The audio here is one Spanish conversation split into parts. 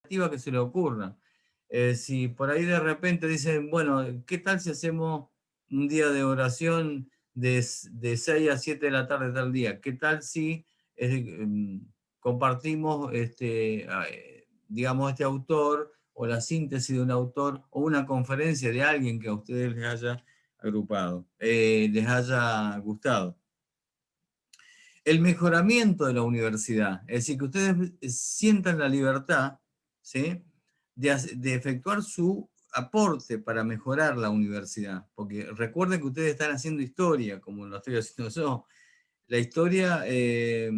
que se le ocurra. Si por ahí de repente dicen, bueno, ¿qué tal si hacemos un día de oración de 6 a 7 de la tarde tal día? ¿Qué tal si compartimos, digamos, este autor o la síntesis de un autor o una conferencia de alguien que a ustedes les haya agrupado, les haya gustado? El mejoramiento de la universidad, es decir, que ustedes sientan la libertad, ¿sí?, de efectuar su aporte para mejorar la universidad, porque recuerden que ustedes están haciendo historia, como lo estoy haciendo yo. La historia de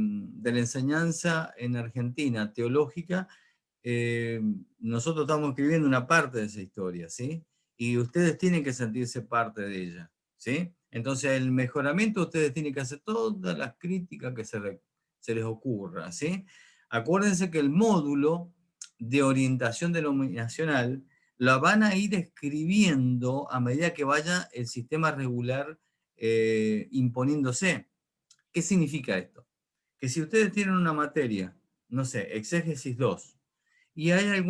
la enseñanza en Argentina, teológica, nosotros estamos escribiendo una parte de esa historia, ¿sí? Y ustedes tienen que sentirse parte de ella, ¿sí? Entonces, el mejoramiento, ustedes tienen que hacer todas las críticas que se les ocurra, ¿sí? Acuérdense que el módulo de orientación denominacional la van a ir escribiendo a medida que vaya el sistema regular imponiéndose. ¿Qué significa esto? Que si ustedes tienen una materia, no sé, exégesis 2, y hay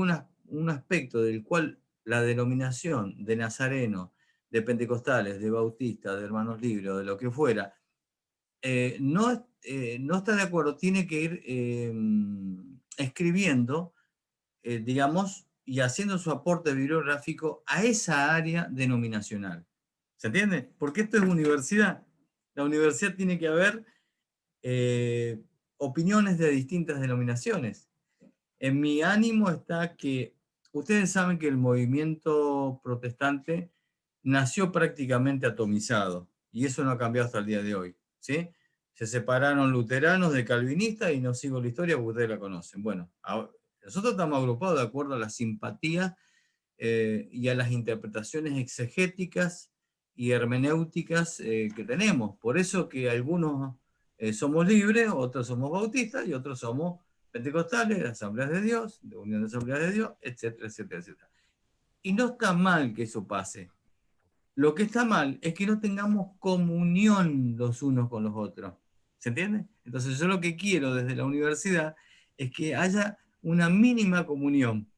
un aspecto del cual la denominación de nazareno, de pentecostales, de bautistas, de hermanos libres, o de lo que fuera, no está de acuerdo, tiene que ir escribiendo, digamos, y haciendo su aporte bibliográfico a esa área denominacional. ¿Se entiende? Porque esto es universidad. La universidad tiene que haber opiniones de distintas denominaciones. En mi ánimo está que ustedes saben que el movimiento protestante nació prácticamente atomizado, y eso no ha cambiado hasta el día de hoy, ¿sí? Se separaron luteranos de calvinistas, y no sigo la historia porque ustedes la conocen. Bueno, nosotros estamos agrupados de acuerdo a las simpatías y a las interpretaciones exegéticas y hermenéuticas que tenemos. Por eso que algunos somos libres, otros somos bautistas y otros somos pentecostales, asambleas de Dios, de unión de asambleas de Dios, etcétera, etcétera, etcétera. Y no está mal que eso pase. Lo que está mal es que no tengamos comunión los unos con los otros. ¿Se entiende? Entonces yo lo que quiero desde la universidad es que haya una mínima comunión,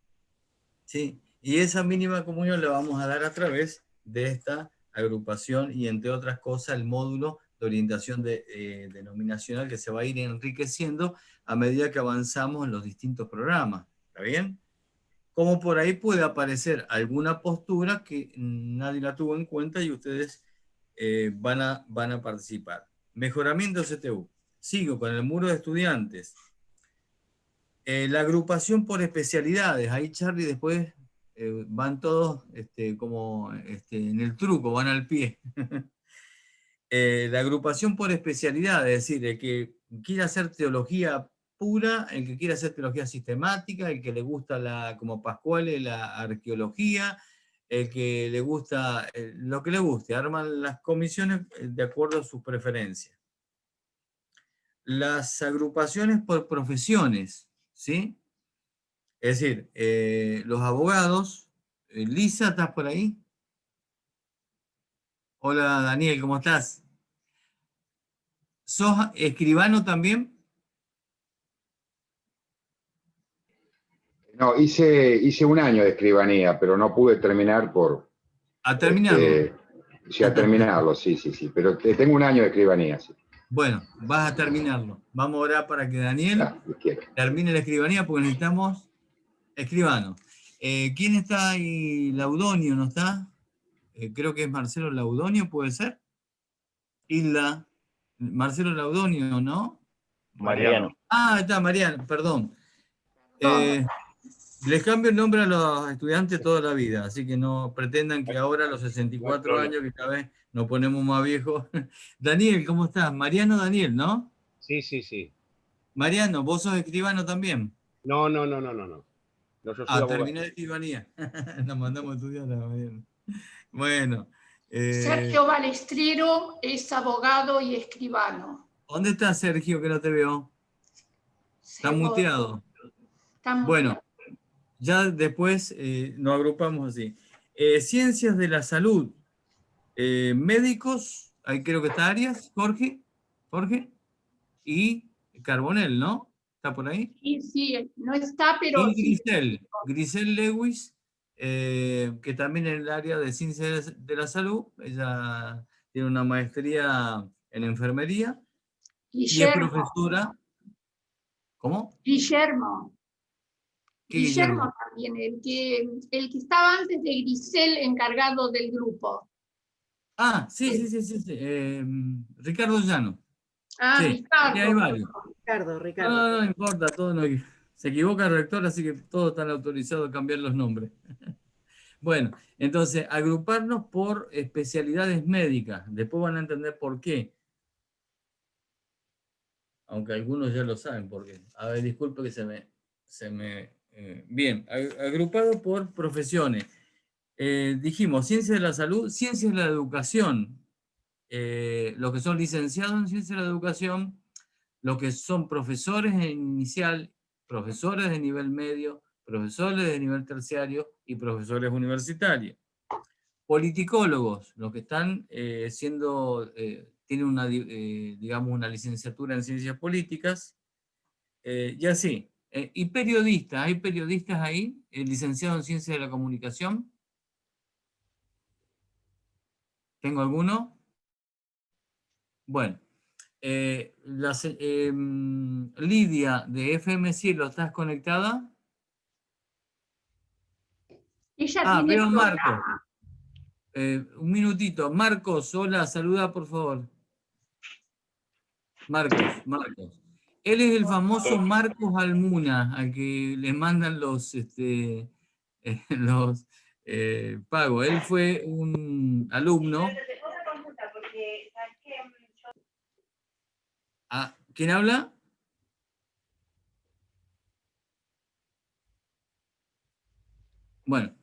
¿sí? Y esa mínima comunión la vamos a dar a través de esta agrupación y, entre otras cosas, el módulo de orientación denominacional, que se va a ir enriqueciendo a medida que avanzamos en los distintos programas. ¿Está bien? Como por ahí puede aparecer alguna postura que nadie la tuvo en cuenta y ustedes van a participar. Mejoramiento CTU. Sigo con el muro de estudiantes. La agrupación por especialidades. Ahí Charlie después van todos como en el truco, van al pie. La agrupación por especialidad, es decir, el que quiera hacer teología pura, el que quiera hacer teología sistemática, el que le gusta como Pascuale, la arqueología, el que le gusta lo que le guste, arman las comisiones de acuerdo a sus preferencias. Las agrupaciones por profesiones, ¿sí? Es decir, los abogados. Lisa, ¿estás por ahí? Hola Daniel, ¿cómo estás? ¿Sos escribano también? No, hice un año de escribanía, pero no pude terminar A terminarlo. este, sí, a terminarlo, sí, pero tengo un año de escribanía, sí. Bueno, vas a terminarlo. Vamos a orar para que Daniel termine la escribanía porque necesitamos escribano. ¿Quién está ahí? Laudonio, ¿no está? Creo que es Marcelo Laudonio, ¿puede ser? Hilda. Marcelo Laudonio, ¿no? Mariano. Ah, está, Mariano, perdón. Les cambio el nombre a los estudiantes toda la vida, así que no pretendan que ahora a los 64 años, que cada vez nos ponemos más viejos. Daniel, ¿cómo estás? Mariano Daniel, ¿no? Sí. Mariano, ¿vos sos escribano también? No. No, yo soy abogado. Terminé de escribanía. Nos mandamos a estudiar a Mariano. Bueno. Sergio Balestrero es abogado y escribano. ¿Dónde está Sergio, que no te veo? Está muteado. Bueno, ya después nos agrupamos así. Ciencias de la salud. Médicos, ahí creo que está Arias, Jorge, y Carbonell, ¿no? ¿Está por ahí? Sí, sí, no está, pero Y sí. Grisel Lewis, que también en el área de ciencias de la salud, ella tiene una maestría en enfermería y es Guillermo, profesora. ¿Cómo? Guillermo, ¿Qué Guillermo? Guillermo también, el que estaba antes de Grisel encargado del grupo. Ah, sí, sí, sí, sí, sí. Ricardo Llano. Ah, Sí, sí, hay Ricardo. varios. Ricardo, No, Ricardo. no, no importa, todo no, se equivoca el rector, así que todos están autorizados a cambiar los nombres. Bueno, entonces, agruparnos por especialidades médicas. Después van a entender por qué. Aunque algunos ya lo saben por qué. A ver, disculpe que bien, agrupado por profesiones. Dijimos, ciencias de la salud, ciencias de la educación. Los que son licenciados en ciencias de la educación, los que son profesores en inicial, profesores de nivel medio, profesores de nivel terciario y profesores universitarios. Politicólogos, los que están tienen una, digamos, una licenciatura en ciencias políticas, y así. Y periodistas, ¿hay periodistas ahí? ¿Licenciados en ciencias de la comunicación? ¿Tengo alguno? Bueno. Lidia de FM Cielo, ¿estás conectada? Ella Ah, tiene veo a Marcos. programa. Un minutito. Marcos, hola, saluda por favor. Marcos. Él es el famoso Marcos Almuna, al que le mandan los pagos. Él fue un alumno. Ah, ¿quién habla? Bueno,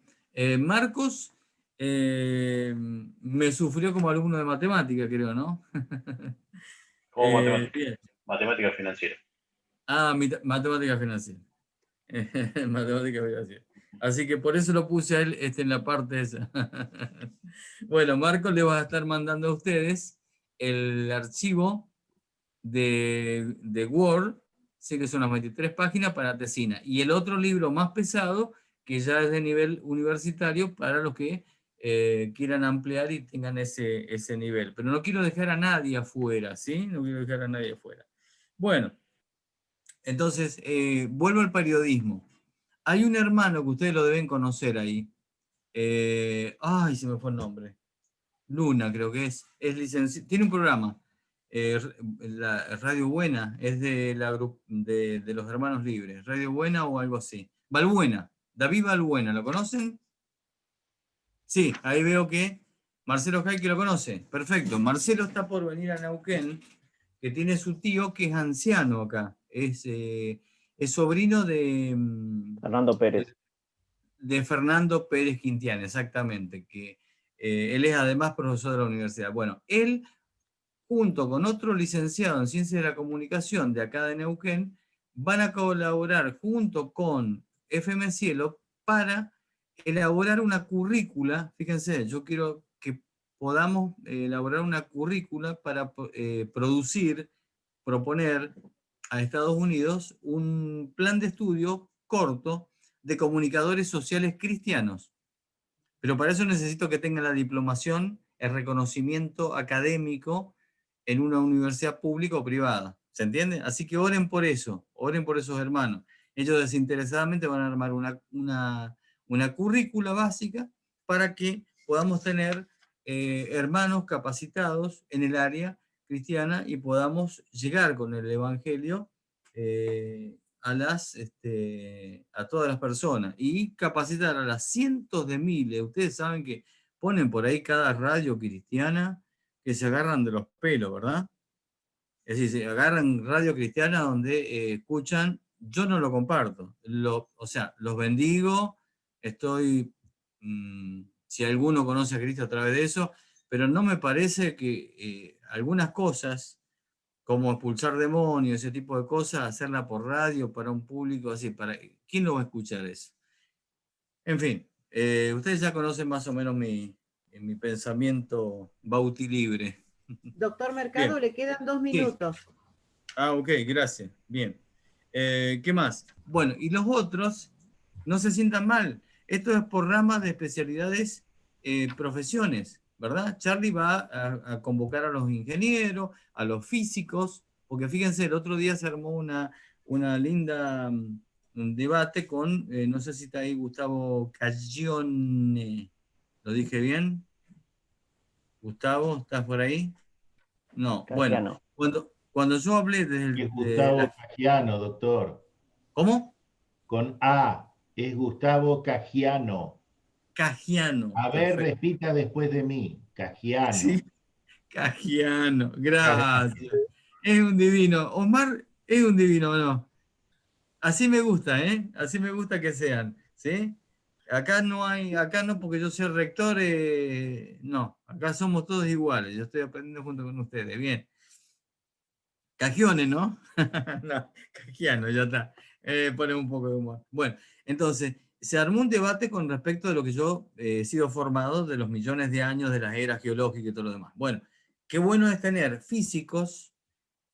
Marcos me sufrió como alumno de matemática, creo, ¿no? Como matemática. Bien. Matemática financiera. Ah, matemática financiera. Matemática financiera. Así que por eso lo puse a él en la parte esa. Bueno, Marcos le va a estar mandando a ustedes el archivo de Word, sé que son las 23 páginas para tesina, y el otro libro más pesado, que ya es de nivel universitario, para los que quieran ampliar y tengan ese nivel. Pero no quiero dejar a nadie afuera, ¿sí? No quiero dejar a nadie afuera. Bueno, entonces, vuelvo al periodismo. Hay un hermano que ustedes lo deben conocer ahí. Ay, se me fue el nombre. Luna, creo que es licenciado, tiene un programa, la Radio Buena, es de los Hermanos Libres, Radio Buena o algo así. Balbuena, David Balbuena, ¿lo conocen? Sí, ahí veo que Marcelo Jaime lo conoce. Perfecto, Marcelo está por venir a Neuquén, que tiene su tío que es anciano acá, es sobrino Fernando Pérez. de Fernando Pérez Quintiana, exactamente, que él es además profesor de la universidad. Bueno, él, junto con otro licenciado en Ciencias de la Comunicación de acá de Neuquén, van a colaborar junto con FM Cielo para elaborar una currícula. Fíjense, yo quiero que podamos elaborar una currícula para producir, proponer a Estados Unidos un plan de estudio corto de comunicadores sociales cristianos. Pero para eso necesito que tengan la diplomación, el reconocimiento académico en una universidad pública o privada. ¿Se entiende? Así que oren por eso, oren por esos hermanos. Ellos desinteresadamente van a armar una currícula básica para que podamos tener hermanos capacitados en el área cristiana y podamos llegar con el Evangelio a todas las personas y capacitar a las cientos de miles. Ustedes saben que ponen por ahí cada radio cristiana que se agarran de los pelos, ¿verdad? Es decir, se agarran radio cristiana donde escuchan, yo no lo comparto, o sea, los bendigo, si alguno conoce a Cristo a través de eso, pero no me parece que algunas cosas como expulsar demonios, ese tipo de cosas, hacerla por radio para un público así, ¿quién lo va a escuchar eso? En fin, ustedes ya conocen más o menos mi pensamiento bautilibre. Doctor Mercado, Bien, le quedan 2 sí. minutos. Ah, ok, gracias. Bien. ¿Qué más? Bueno, y los otros, no se sientan mal. Esto es por ramas de especialidades, profesiones, ¿verdad? Charlie va a convocar a los ingenieros, a los físicos, porque fíjense, el otro día se armó una linda un debate con, no sé si está ahí Gustavo Cagione, ¿lo dije bien? Gustavo, ¿estás por ahí? No, bueno, Cagiano. cuando yo hablé Es de Gustavo Cagiano, doctor. ¿Cómo? Con A. Es Gustavo Cagiano. Cagiano, A ver, perfecto. repita después de mí. Sí, Cagiano. Cagiano, gracias. Es un divino. Omar es un divino, ¿no? Así me gusta, ¿eh? Así me gusta que sean, ¿sí? Acá no hay, acá no porque yo soy rector, no, acá somos todos iguales, yo estoy aprendiendo junto con ustedes, bien. Cagiones, ¿no? No, Cagiano, ya está. Pone un poco de humor. Bueno, entonces, se armó un debate con respecto de lo que yo he sido formado de los millones de años de las eras geológicas y todo lo demás. Bueno, qué bueno es tener físicos,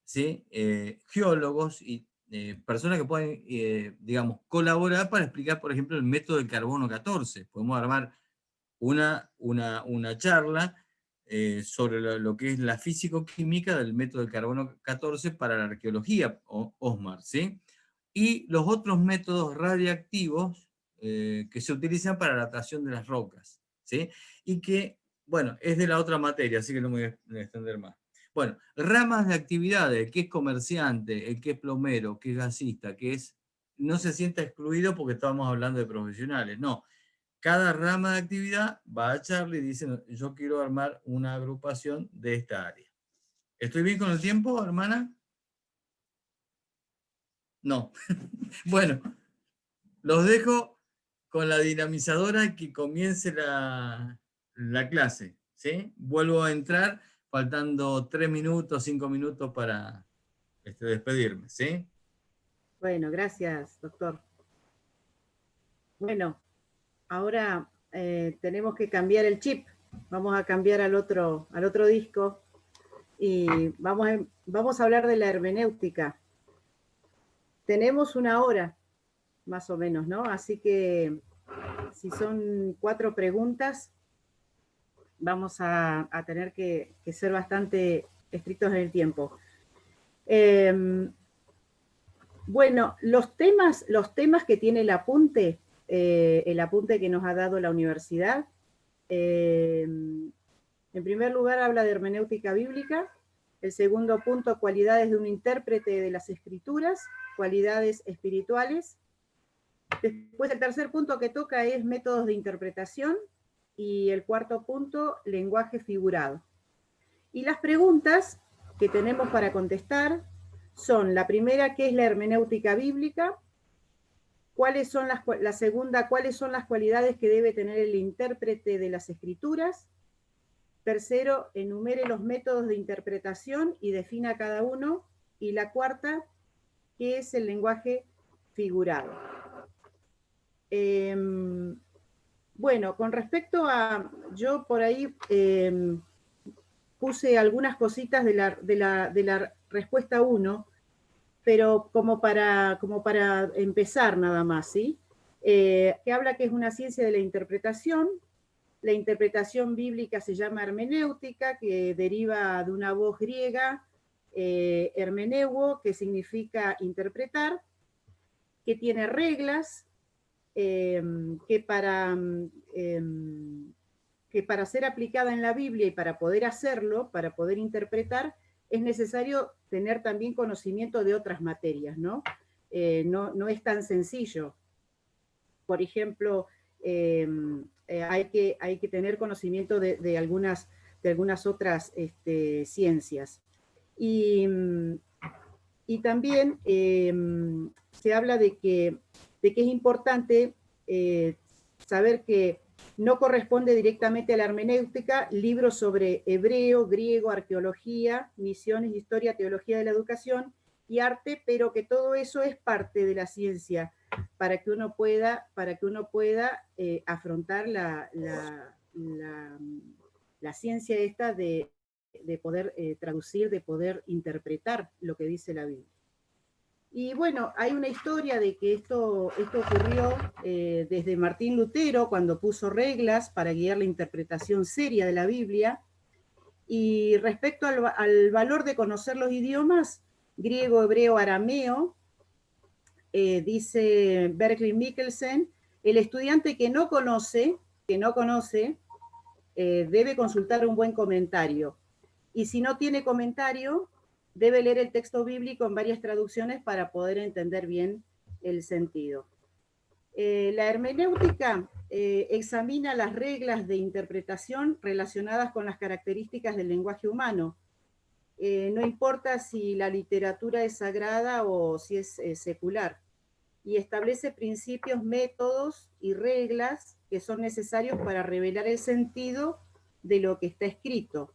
¿sí? Geólogos y personas que pueden, digamos, colaborar para explicar, por ejemplo, el método del carbono 14. Podemos armar una charla sobre lo que es la físico-química del método del carbono 14 para la arqueología, OSMAR, ¿sí? Y los otros métodos radiactivos que se utilizan para la datación de las rocas, ¿sí? Y que, bueno, es de la otra materia, así que no me voy a extender más. Bueno, ramas de actividades, el que es comerciante, el que es plomero, el que es gasista, que es, no se sienta excluido porque estábamos hablando de profesionales, no. Cada rama de actividad va a Charlie y dice, yo quiero armar una agrupación de esta área. ¿Estoy bien con el tiempo, hermana? No. Bueno, los dejo con la dinamizadora y que comience la clase, ¿sí? Vuelvo a entrar faltando 3 minutos, 5 minutos para despedirme, ¿sí? Bueno, gracias, doctor. Bueno, ahora tenemos que cambiar el chip. Vamos a cambiar al otro disco y vamos a hablar de la hermenéutica. Tenemos una hora, más o menos, ¿no? Así que si son 4 preguntas, vamos a tener que ser bastante estrictos en el tiempo. Bueno, los temas que tiene el apunte que nos ha dado la universidad, en primer lugar habla de hermenéutica bíblica. El segundo punto, cualidades de un intérprete de las escrituras, cualidades espirituales. Después el tercer punto que toca es métodos de interpretación. Y el cuarto punto, lenguaje figurado. Y las preguntas que tenemos para contestar son, la primera, ¿qué es la hermenéutica bíblica? La segunda, ¿cuáles son las cualidades que debe tener el intérprete de las escrituras? Tercero, enumere los métodos de interpretación y defina cada uno. Y la cuarta, ¿qué es el lenguaje figurado? Bueno, con respecto a, yo por ahí puse algunas cositas de la respuesta 1, pero como para empezar nada más, ¿sí? Que habla que es una ciencia de la interpretación. La interpretación bíblica se llama hermenéutica, que deriva de una voz griega, hermeneuo, que significa interpretar, que tiene reglas, que para ser aplicada en la Biblia y para poder hacerlo, para poder interpretar, es necesario tener también conocimiento de otras materias, ¿no? No es tan sencillo. Por ejemplo, hay que tener conocimiento de algunas otras ciencias. Y también se habla de que es importante saber que no corresponde directamente a la hermenéutica, libros sobre hebreo, griego, arqueología, misiones, historia, teología de la educación y arte, pero que todo eso es parte de la ciencia para que uno pueda afrontar la ciencia esta de poder traducir, de poder interpretar lo que dice la Biblia. Y bueno, hay una historia de que esto ocurrió desde Martín Lutero, cuando puso reglas para guiar la interpretación seria de la Biblia. Y respecto al valor de conocer los idiomas, griego, hebreo, arameo, dice Berkeley Mikkelsen, el estudiante que no conoce, debe consultar un buen comentario. Y si no tiene comentario, debe leer el texto bíblico en varias traducciones para poder entender bien el sentido. La hermenéutica examina las reglas de interpretación relacionadas con las características del lenguaje humano. No importa si la literatura es sagrada o si es secular, y establece principios, métodos y reglas que son necesarios para revelar el sentido de lo que está escrito.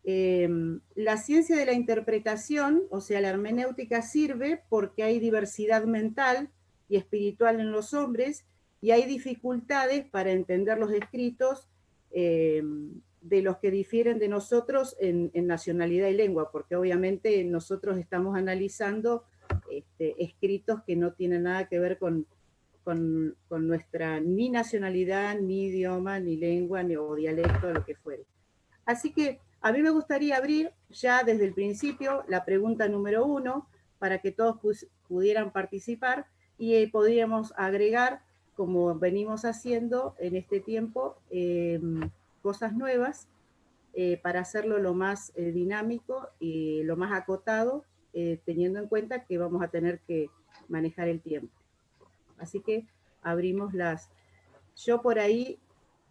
La ciencia de la interpretación, o sea, la hermenéutica, sirve porque hay diversidad mental y espiritual en los hombres y hay dificultades para entender los escritos de los que difieren de nosotros en nacionalidad y lengua, porque obviamente nosotros estamos analizando escritos que no tienen nada que ver con nuestra ni nacionalidad, ni idioma, ni lengua, ni o dialecto, lo que fuere. Así que a mí me gustaría abrir ya desde el principio la pregunta número 1 para que todos pudieran participar y podríamos agregar, como venimos haciendo en este tiempo, cosas nuevas para hacerlo lo más dinámico y lo más acotado, teniendo en cuenta que vamos a tener que manejar el tiempo. Así que abrimos las... Yo por ahí...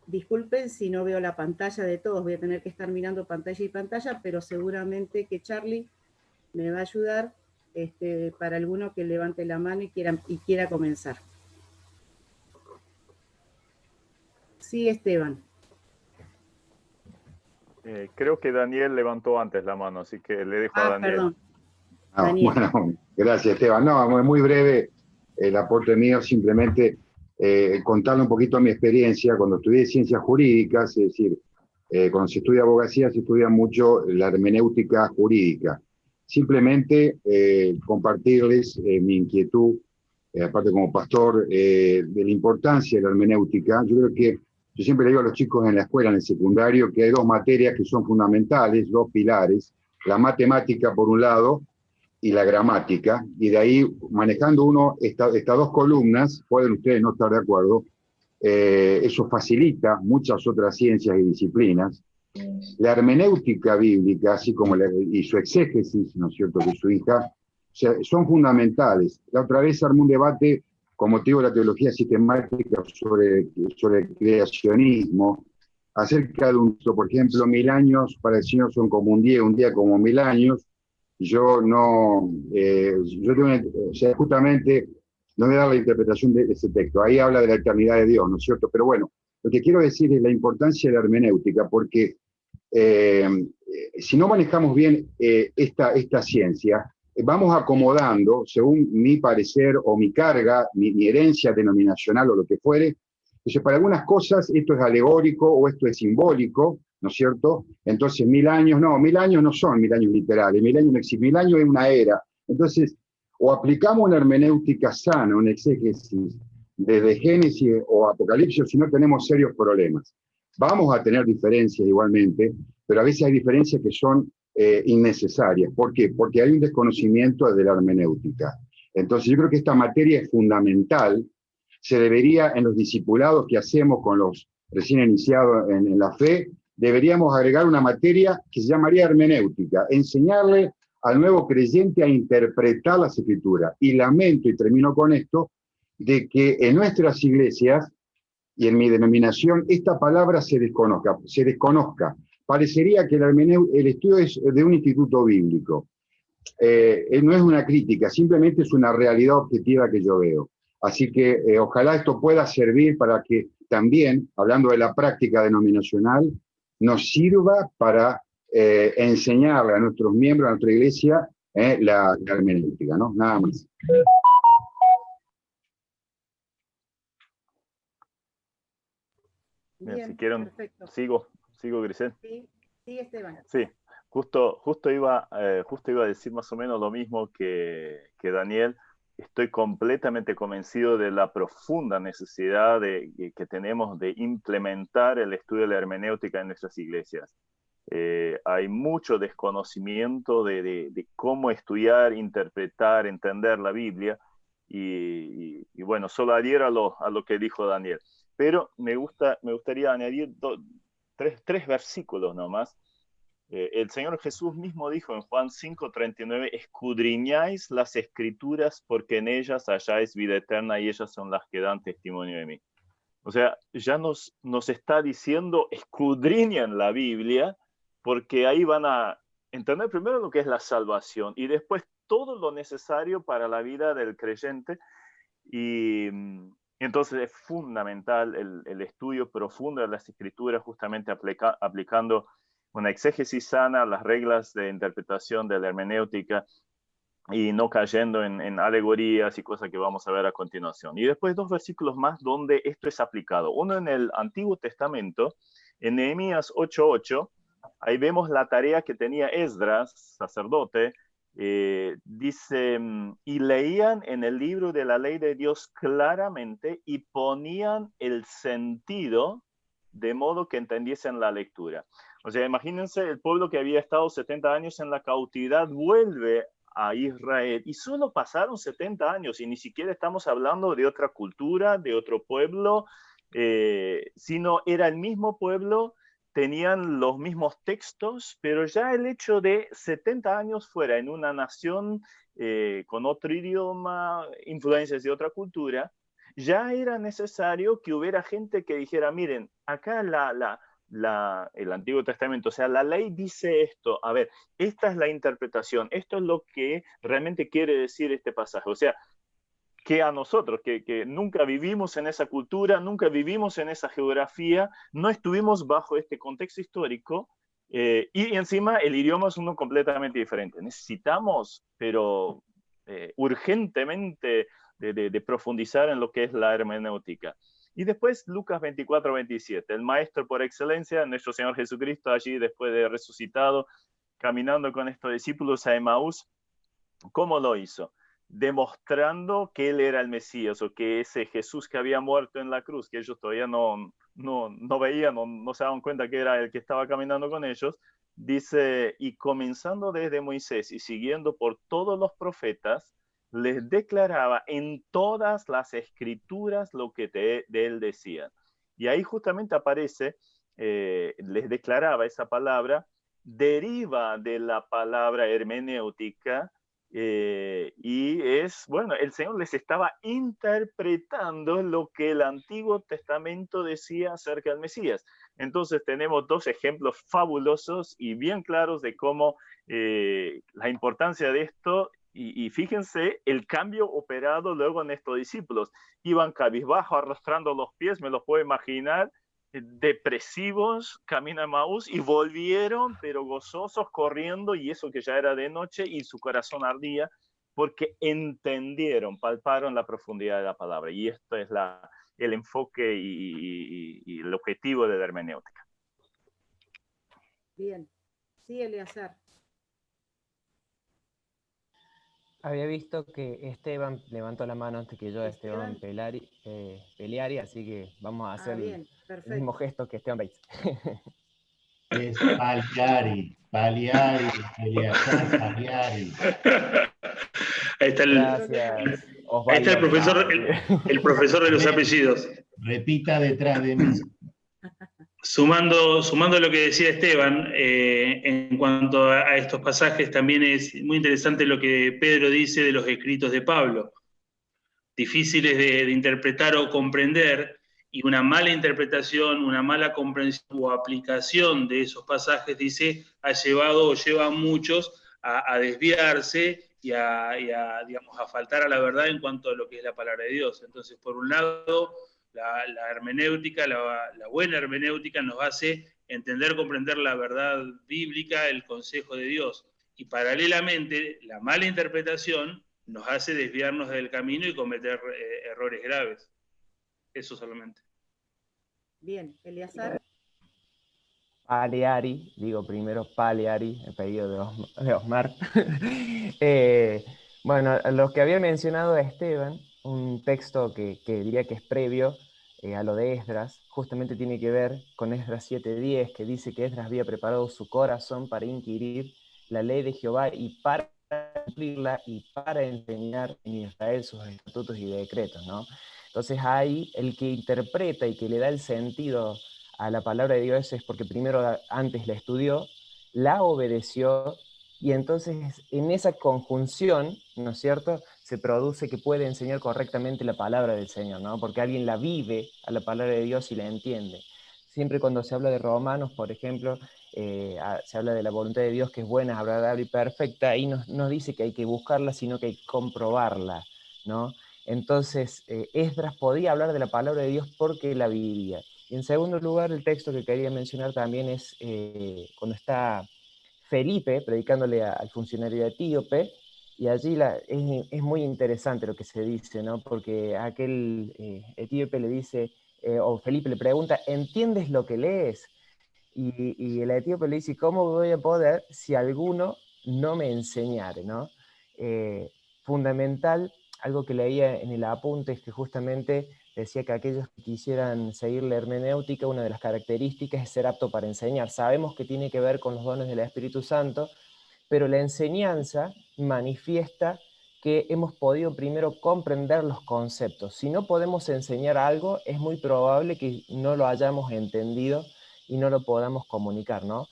Disculpen si no veo la pantalla de todos, voy a tener que estar mirando pantalla y pantalla, pero seguramente que Charlie me va a ayudar para alguno que levante la mano y quiera comenzar. Sí, Esteban. Creo que Daniel levantó antes la mano, así que le dejo a Daniel. Perdón. Daniel. Bueno, gracias, Esteban. No, muy breve el aporte mío, simplemente contarle un poquito mi experiencia. Cuando estudié ciencias jurídicas, es decir, cuando se estudia abogacía, se estudia mucho la hermenéutica jurídica. Simplemente compartirles mi inquietud, aparte como pastor, de la importancia de la hermenéutica. Yo creo que yo siempre le digo a los chicos en la escuela, en el secundario, que hay dos materias que son fundamentales, dos pilares: la matemática por un lado y la gramática, y de ahí, manejando uno estas dos columnas, pueden ustedes no estar de acuerdo, eso facilita muchas otras ciencias y disciplinas. La hermenéutica bíblica, así como y su exégesis, ¿no es cierto?, de su hija, o sea, son fundamentales. La otra vez armé un debate con motivo de la teología sistemática sobre el creacionismo, acerca de por ejemplo, 1000 años para el Señor son como un día como 1000 años. Yo o sea, justamente no voy a dar la interpretación de ese texto. Ahí habla de la eternidad de Dios, ¿no es cierto? Pero bueno, lo que quiero decir es la importancia de la hermenéutica, porque si no manejamos bien esta ciencia, vamos acomodando, según mi parecer o mi carga, mi herencia denominacional o lo que fuere. Entonces, para algunas cosas esto es alegórico o esto es simbólico, ¿no es cierto? Entonces, 1000 años no son 1000 años literales, 1000 años no existen, 1000 años es una era. Entonces, o aplicamos una hermenéutica sana, un exégesis desde Génesis o Apocalipsis, si no tenemos serios problemas. Vamos a tener diferencias igualmente, pero a veces hay diferencias que son innecesarias. ¿Por qué? Porque hay un desconocimiento de la hermenéutica. Entonces, yo creo que esta materia es fundamental. Se debería, en los discipulados que hacemos con los recién iniciados en la fe, deberíamos agregar una materia que se llamaría hermenéutica, enseñarle al nuevo creyente a interpretar las escrituras. Y lamento, y termino con esto, de que en nuestras iglesias y en mi denominación esta palabra se desconozca. Parecería que el estudio es de un instituto bíblico. No es una crítica, simplemente es una realidad objetiva que yo veo. Así que ojalá esto pueda servir para que también, hablando de la práctica denominacional, nos sirva para enseñarle a nuestros miembros, a nuestra iglesia, la hermenéutica, ¿no? Nada más. Bien, si quieren, perfecto. sigo, Grisel. Sí, Esteban. Sí, Justo iba a decir más o menos lo mismo que Daniel. Estoy completamente convencido de la profunda necesidad que tenemos de implementar el estudio de la hermenéutica en nuestras iglesias. Hay mucho desconocimiento de cómo estudiar, interpretar, entender la Biblia, y bueno, solo adhiero a lo que dijo Daniel. Pero me gustaría añadir tres versículos nomás. El Señor Jesús mismo dijo en Juan 5:39, escudriñáis las escrituras porque en ellas halláis vida eterna y ellas son las que dan testimonio de mí. O sea, ya nos está diciendo, escudriñan la Biblia, porque ahí van a entender primero lo que es la salvación y después todo lo necesario para la vida del creyente. Y entonces es fundamental el estudio profundo de las escrituras, justamente aplicando una exégesis sana, las reglas de interpretación de la hermenéutica, y no cayendo en alegorías y cosas que vamos a ver a continuación. Y después 2 versículos más donde esto es aplicado. Uno en el Antiguo Testamento, en Nehemías 8:8, ahí vemos la tarea que tenía Esdras, sacerdote. Dice, y leían en el libro de la ley de Dios claramente y ponían el sentido de modo que entendiesen la lectura. O sea, imagínense, el pueblo que había estado 70 años en la cautividad vuelve a Israel y solo pasaron 70 años y ni siquiera estamos hablando de otra cultura, de otro pueblo, sino era el mismo pueblo, tenían los mismos textos, pero ya el hecho de 70 años fuera en una nación con otro idioma, influencias de otra cultura, ya era necesario que hubiera gente que dijera, miren, acá el Antiguo Testamento, o sea, la ley dice esto, a ver, esta es la interpretación, esto es lo que realmente quiere decir este pasaje. O sea, que a nosotros, que nunca vivimos en esa cultura, nunca vivimos en esa geografía, no estuvimos bajo este contexto histórico, y encima el idioma es uno completamente diferente. Necesitamos, pero urgentemente, de profundizar en lo que es la hermenéutica. Y después Lucas 24:27, el maestro por excelencia, nuestro Señor Jesucristo, allí después de resucitado, caminando con estos discípulos a Emaús. ¿Cómo lo hizo? Demostrando que él era el Mesías, o que ese Jesús que había muerto en la cruz, que ellos todavía no veían, no se daban cuenta que era el que estaba caminando con ellos. Dice, y comenzando desde Moisés y siguiendo por todos los profetas, les declaraba en todas las escrituras lo que de él decían. Y ahí justamente aparece, les declaraba, esa palabra deriva de la palabra hermenéutica, y es, bueno, el Señor les estaba interpretando lo que el Antiguo Testamento decía acerca del Mesías. Entonces tenemos 2 ejemplos fabulosos y bien claros de cómo la importancia de esto. Y fíjense el cambio operado luego en estos discípulos. Iban cabizbajo, arrastrando los pies, me los puedo imaginar, depresivos, camino a Emaús, y volvieron, pero gozosos, corriendo, y eso que ya era de noche, y su corazón ardía, porque entendieron, palparon la profundidad de la palabra. Y esto es el enfoque y el objetivo de la hermenéutica. Bien. Sí, Eleazar. Había visto que Esteban levantó la mano antes que yo, Esteban Peliari, así que vamos a hacer bien, el mismo gesto que Esteban Bates. Es Pagliari, Eleazar Pagliari. Ahí está Gracias, ahí está el profesor de los apellidos. Repita detrás de mí. Sumando lo que decía Esteban, en cuanto a estos pasajes, también es muy interesante lo que Pedro dice de los escritos de Pablo, difíciles de interpretar o comprender, y una mala interpretación, una mala comprensión o aplicación de esos pasajes, dice, ha llevado o lleva a muchos a desviarse y digamos, a faltar a la verdad en cuanto a lo que es la palabra de Dios. Entonces, por un lado, la hermenéutica, la buena hermenéutica nos hace entender, comprender la verdad bíblica, el consejo de Dios. Y paralelamente, la mala interpretación nos hace desviarnos del camino y cometer errores graves. Eso solamente. Bien, Eleazar. Paleari, digo primero Paleari, el pedido de Osmar. Bueno, lo que había mencionado Esteban, un texto que diría que es previo a lo de Esdras, justamente tiene que ver con Esdras 7:10, que dice que Esdras había preparado su corazón para inquirir la ley de Jehová y para cumplirla y para enseñar en Israel sus estatutos y decretos, ¿no? Entonces ahí el que interpreta y que le da el sentido a la palabra de Dios es porque primero antes la estudió, la obedeció, y entonces en esa conjunción, ¿no es cierto?, se produce que puede enseñar correctamente la palabra del Señor, ¿no? Porque alguien la vive a la palabra de Dios y la entiende. Siempre cuando se habla de Romanos, por ejemplo, se habla de la voluntad de Dios que es buena, agradable y perfecta, y no dice que hay que buscarla, sino que hay que comprobarla, ¿no? Entonces, Esdras podía hablar de la palabra de Dios porque la vivía. Y en segundo lugar, el texto que quería mencionar también es cuando está Felipe predicándole al funcionario etíope, y allí es muy interesante lo que se dice, ¿no? Porque aquel etíope le dice, o Felipe le pregunta, ¿entiendes lo que lees? Y el etíope le dice, ¿cómo voy a poder si alguno no me enseñare, ¿no? Fundamental, algo que leía en el apunte es que justamente decía que aquellos que quisieran seguir la hermenéutica, una de las características es ser apto para enseñar. Sabemos que tiene que ver con los dones del Espíritu Santo, pero la enseñanza manifiesta que hemos podido primero comprender los conceptos. Si no podemos enseñar algo, es muy probable que no lo hayamos entendido y no lo podamos comunicar, ¿no?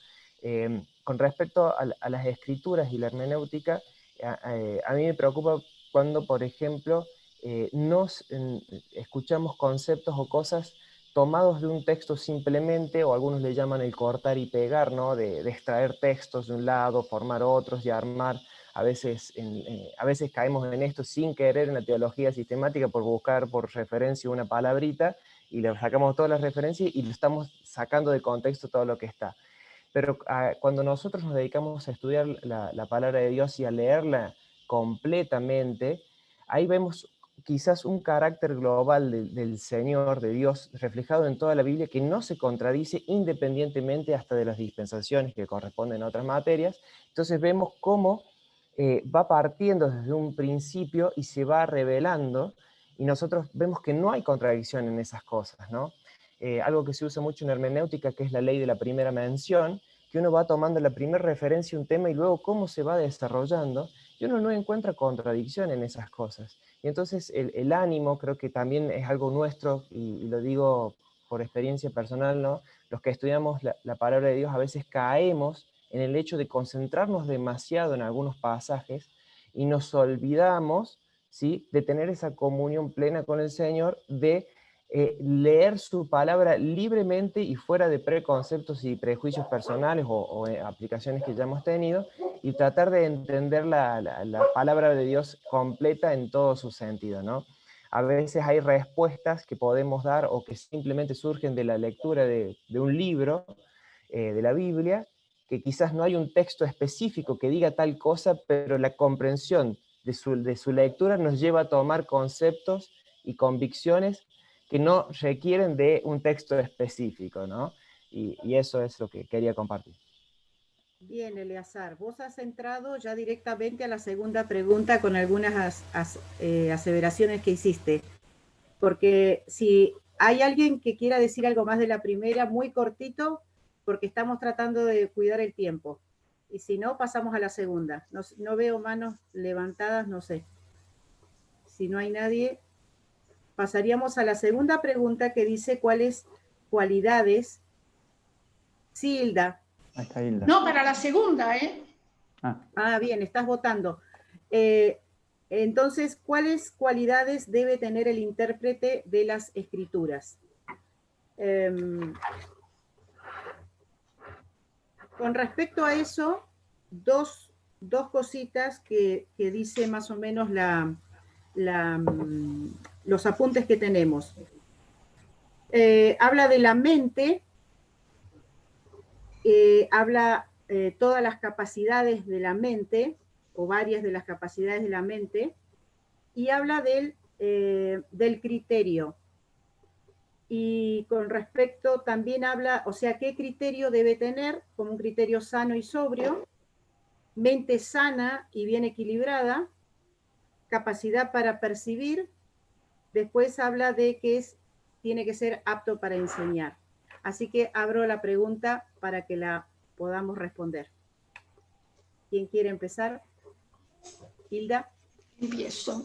Con respecto a las escrituras y la hermenéutica, a mí me preocupa cuando, por ejemplo, escuchamos conceptos o cosas tomados de un texto simplemente, o algunos le llaman el cortar y pegar, ¿no? De extraer textos de un lado, formar otros y armar. A veces caemos en esto sin querer en la teología sistemática por buscar por referencia una palabrita, y le sacamos todas las referencias y lo estamos sacando de contexto todo lo que está. Pero cuando nosotros nos dedicamos a estudiar la palabra de Dios y a leerla completamente, ahí vemos quizás un carácter global del Señor, de Dios, reflejado en toda la Biblia, que no se contradice independientemente hasta de las dispensaciones que corresponden a otras materias. Entonces vemos cómo va partiendo desde un principio y se va revelando, y nosotros vemos que no hay contradicción en esas cosas, ¿no? Algo que se usa mucho en hermenéutica, que es la ley de la primera mención, que uno va tomando la primera referencia a un tema y luego cómo se va desarrollando, y uno no encuentra contradicción en esas cosas. Y entonces el ánimo creo que también es algo nuestro, y lo digo por experiencia personal, ¿no? Los que estudiamos la palabra de Dios a veces caemos en el hecho de concentrarnos demasiado en algunos pasajes y nos olvidamos, ¿sí?, de tener esa comunión plena con el Señor, de leer su palabra libremente y fuera de preconceptos y prejuicios personales o aplicaciones que ya hemos tenido, y tratar de entender la palabra de Dios completa en todo su sentido, ¿no? A veces hay respuestas que podemos dar o que simplemente surgen de la lectura de un libro, de la Biblia, que quizás no hay un texto específico que diga tal cosa, pero la comprensión de su lectura nos lleva a tomar conceptos y convicciones que no requieren de un texto específico, ¿no? Y eso es lo que quería compartir. Bien, Eleazar, vos has entrado ya directamente a la segunda pregunta con algunas aseveraciones que hiciste, porque si hay alguien que quiera decir algo más de la primera, muy cortito, porque estamos tratando de cuidar el tiempo, y si no, pasamos a la segunda. No veo manos levantadas, no sé. Si no hay nadie, pasaríamos a la segunda pregunta, que dice cuáles cualidades. Sí, Hilda. Ahí está Hilda. No, para la segunda, ¿eh? Ah, bien, estás votando. Entonces, ¿cuáles cualidades debe tener el intérprete de las escrituras? Con respecto a eso, dos cositas que dice más o menos los apuntes que tenemos. Habla de la mente, habla todas las capacidades de la mente, o varias de las capacidades de la mente, y habla del criterio. Y con respecto también habla, o sea, qué criterio debe tener, como un criterio sano y sobrio, mente sana y bien equilibrada, capacidad para percibir. Después habla de que tiene que ser apto para enseñar. Así que abro la pregunta para que la podamos responder. ¿Quién quiere empezar? Hilda. Empiezo.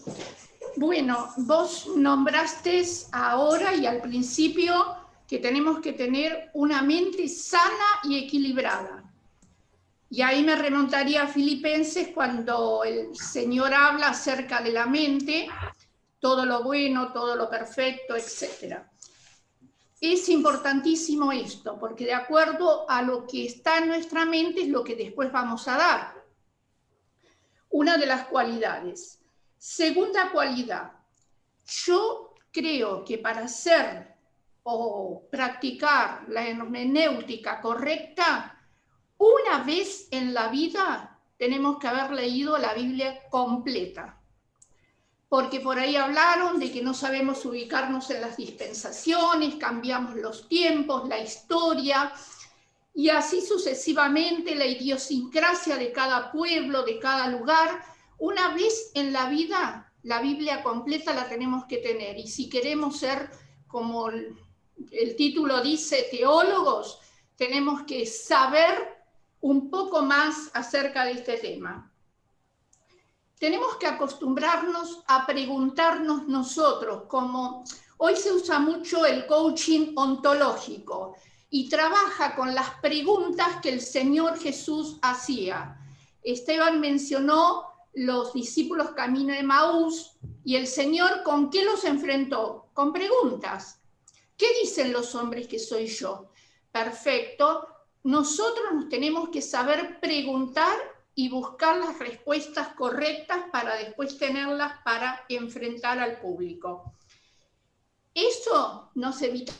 Bueno, vos nombraste ahora y al principio que tenemos que tener una mente sana y equilibrada. Y ahí me remontaría a Filipenses cuando el Señor habla acerca de la mente, todo lo bueno, todo lo perfecto, etc. Es importantísimo esto, porque de acuerdo a lo que está en nuestra mente es lo que después vamos a dar. Una de las cualidades. Segunda cualidad. Yo creo que para hacer o practicar la hermenéutica correcta, una vez en la vida tenemos que haber leído la Biblia completa. Porque por ahí hablaron de que no sabemos ubicarnos en las dispensaciones, cambiamos los tiempos, la historia, y así sucesivamente la idiosincrasia de cada pueblo, de cada lugar. Una vez en la vida, la Biblia completa la tenemos que tener. Y si queremos ser, como el título dice, teólogos, tenemos que saber un poco más acerca de este tema. Tenemos que acostumbrarnos a preguntarnos nosotros, como hoy se usa mucho el coaching ontológico y trabaja con las preguntas que el Señor Jesús hacía. Esteban mencionó los discípulos camino de Emaús y el Señor, ¿con qué los enfrentó? Con preguntas. ¿Qué dicen los hombres que soy yo? Perfecto. Nosotros nos tenemos que saber preguntar y buscar las respuestas correctas para después tenerlas para enfrentar al público. Eso nos evita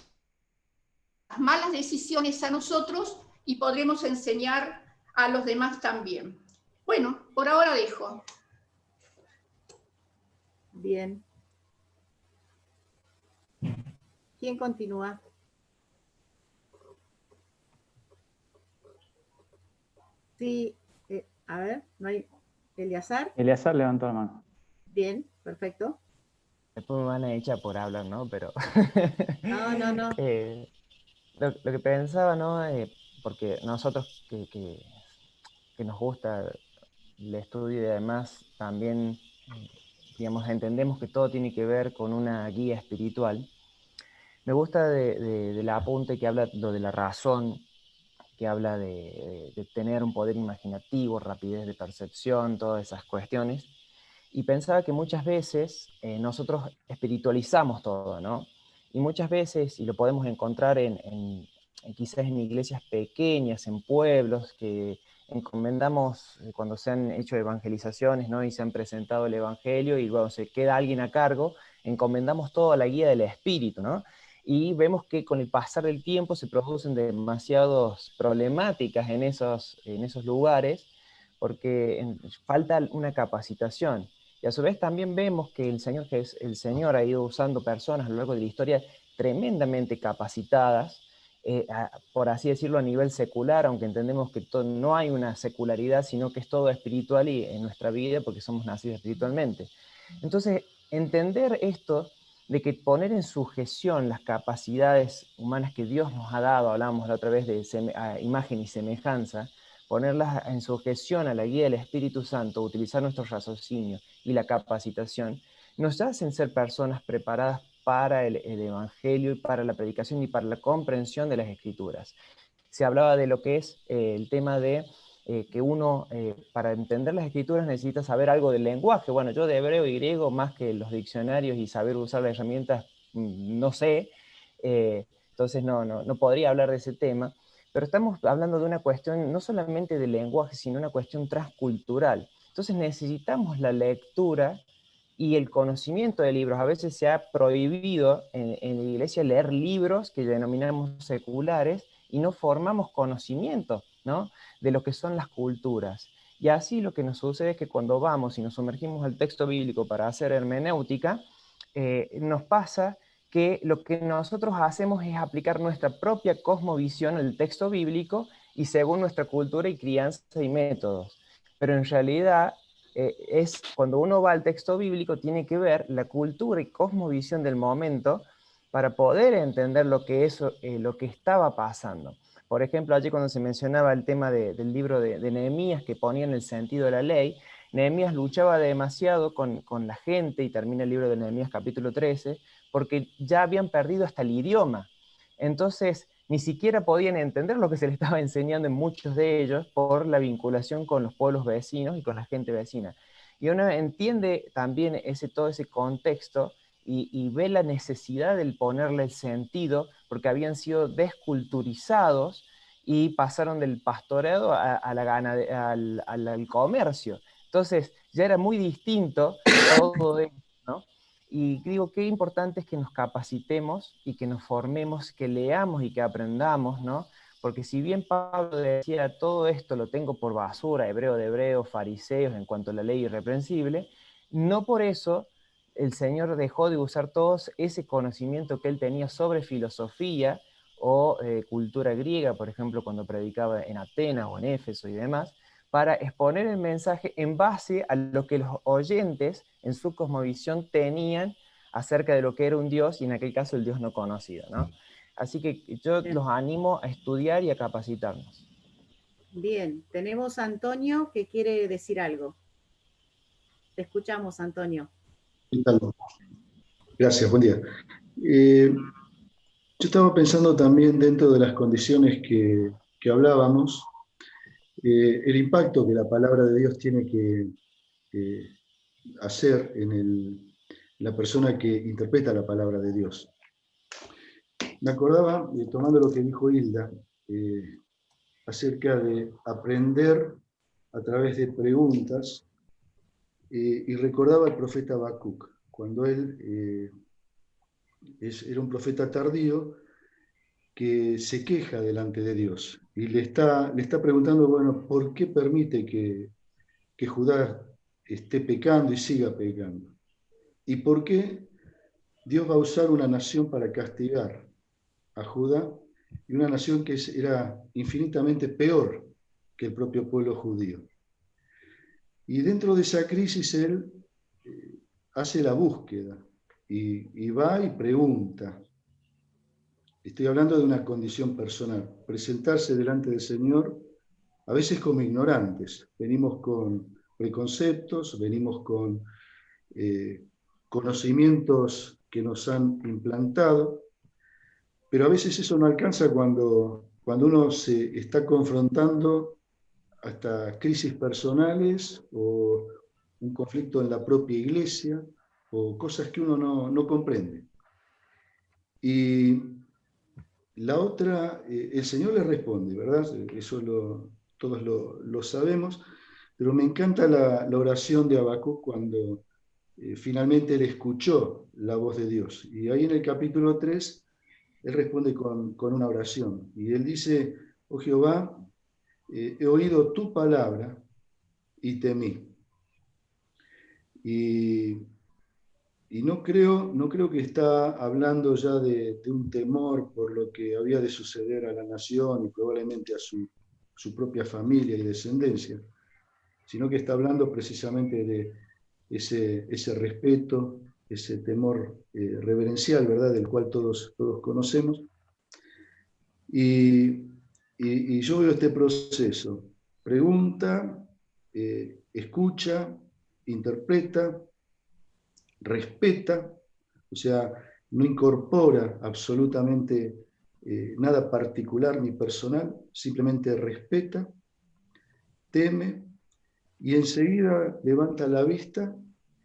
las malas decisiones a nosotros y podremos enseñar a los demás también. Bueno, por ahora dejo. Bien. ¿Quién continúa? Sí, a ver, ¿no hay? ¿Eleazar? Eleazar levantó la mano. Bien, perfecto. Después me van a echar por hablar, ¿no? Pero No. Lo que pensaba, ¿no? Porque nosotros que nos gusta el estudio y además también, digamos, entendemos que todo tiene que ver con una guía espiritual. Me gusta del apunte que habla de la razón, que habla de tener un poder imaginativo, rapidez de percepción, todas esas cuestiones. Y pensaba que muchas veces nosotros espiritualizamos todo, ¿no? Y muchas veces, y lo podemos encontrar quizás en iglesias pequeñas, en pueblos, que encomendamos cuando se han hecho evangelizaciones, ¿no? Y se han presentado el evangelio y luego se queda alguien a cargo, encomendamos todo a la guía del Espíritu, ¿no? Y vemos que con el pasar del tiempo se producen demasiadas problemáticas en esos lugares porque falta una capacitación. Y a su vez también vemos que el Señor ha ido usando personas a lo largo de la historia tremendamente capacitadas, por así decirlo, a nivel secular, aunque entendemos que no hay una secularidad, sino que es todo espiritual y en nuestra vida porque somos nacidos espiritualmente. Entonces, entender esto de que poner en sujeción las capacidades humanas que Dios nos ha dado, hablábamos la otra vez de imagen y semejanza, ponerlas en sujeción a la guía del Espíritu Santo, utilizar nuestro raciocinio y la capacitación, nos hacen ser personas preparadas para el Evangelio y para la predicación y para la comprensión de las Escrituras. Se hablaba de lo que es el tema de que uno, para entender las Escrituras, necesita saber algo del lenguaje. Bueno, yo de hebreo y griego, más que los diccionarios y saber usar las herramientas, no sé, entonces no podría hablar de ese tema, pero estamos hablando de una cuestión no solamente de lenguaje, sino una cuestión transcultural. Entonces necesitamos la lectura y el conocimiento de libros. A veces se ha prohibido en la iglesia leer libros que denominamos seculares y no formamos conocimiento, ¿no?, de lo que son las culturas. Y así lo que nos sucede es que cuando vamos y nos sumergimos al texto bíblico para hacer hermenéutica, nos pasa que lo que nosotros hacemos es aplicar nuestra propia cosmovisión al texto bíblico y según nuestra cultura y crianza y métodos. Pero en realidad es cuando uno va al texto bíblico tiene que ver la cultura y cosmovisión del momento para poder entender lo que estaba pasando. Por ejemplo, allí cuando se mencionaba el tema del libro de Nehemías que ponían el sentido de la ley, Nehemías luchaba demasiado con la gente, y termina el libro de Nehemías capítulo 13, porque ya habían perdido hasta el idioma. Entonces, ni siquiera podían entender lo que se les estaba enseñando en muchos de ellos por la vinculación con los pueblos vecinos y con la gente vecina. Y uno entiende también todo ese contexto y ve la necesidad de ponerle el sentido, porque habían sido desculturizados y pasaron del pastoreo al comercio. Entonces, ya era muy distinto todo eso, ¿no? Y digo, qué importante es que nos capacitemos y que nos formemos, que leamos y que aprendamos, ¿no? Porque si bien Pablo decía, todo esto lo tengo por basura, hebreo de hebreos, fariseos, en cuanto a la ley irreprensible, no por eso el Señor dejó de usar todo ese conocimiento que él tenía sobre filosofía o cultura griega, por ejemplo, cuando predicaba en Atenas o en Éfeso y demás, para exponer el mensaje en base a lo que los oyentes en su cosmovisión tenían acerca de lo que era un Dios, y en aquel caso el Dios no conocido, ¿no? Así que yo los animo a estudiar y a capacitarnos. Bien, tenemos a Antonio que quiere decir algo. Te escuchamos, Antonio. Gracias, buen día. Yo estaba pensando también dentro de las condiciones que hablábamos, el impacto que la palabra de Dios tiene que hacer en la persona que interpreta la palabra de Dios. Me acordaba, tomando lo que dijo Hilda, acerca de aprender a través de preguntas, y recordaba al profeta Habacuc, cuando él era un profeta tardío que se queja delante de Dios y le está preguntando, bueno, ¿por qué permite que Judá esté pecando y siga pecando? ¿Y por qué Dios va a usar una nación para castigar a Judá, y una nación que era infinitamente peor que el propio pueblo judío? Y dentro de esa crisis él hace la búsqueda y va y pregunta. Estoy hablando de una condición personal, presentarse delante del Señor, a veces como ignorantes. Venimos con preconceptos, venimos con conocimientos que nos han implantado, pero a veces eso no alcanza cuando uno se está confrontando hasta crisis personales o un conflicto en la propia iglesia o cosas que uno no comprende. Y la otra, el Señor le responde, ¿verdad? Eso todos lo sabemos, pero me encanta la oración de Habacuc cuando finalmente él escuchó la voz de Dios. Y ahí en el capítulo 3, él responde con una oración. Y él dice, oh Jehová, he oído tu palabra y temí. Y no creo que está hablando ya de un temor por lo que había de suceder a la nación y probablemente a su propia familia y descendencia, sino que está hablando precisamente de ese respeto, ese temor reverencial, ¿verdad?, del cual todos conocemos. Y yo veo este proceso: pregunta, escucha, interpreta, respeta, o sea, no incorpora absolutamente nada particular ni personal, simplemente respeta, teme, y enseguida levanta la vista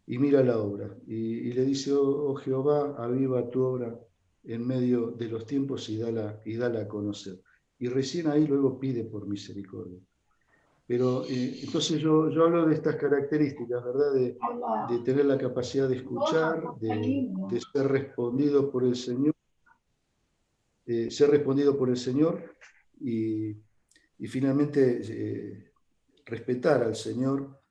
y mira la obra, y le dice, oh Jehová, aviva tu obra en medio de los tiempos y dala a conocer. Y recién ahí luego pide por misericordia. Pero entonces yo hablo de estas características, ¿verdad? De tener la capacidad de escuchar, de ser respondido por el Señor, y finalmente respetar al Señor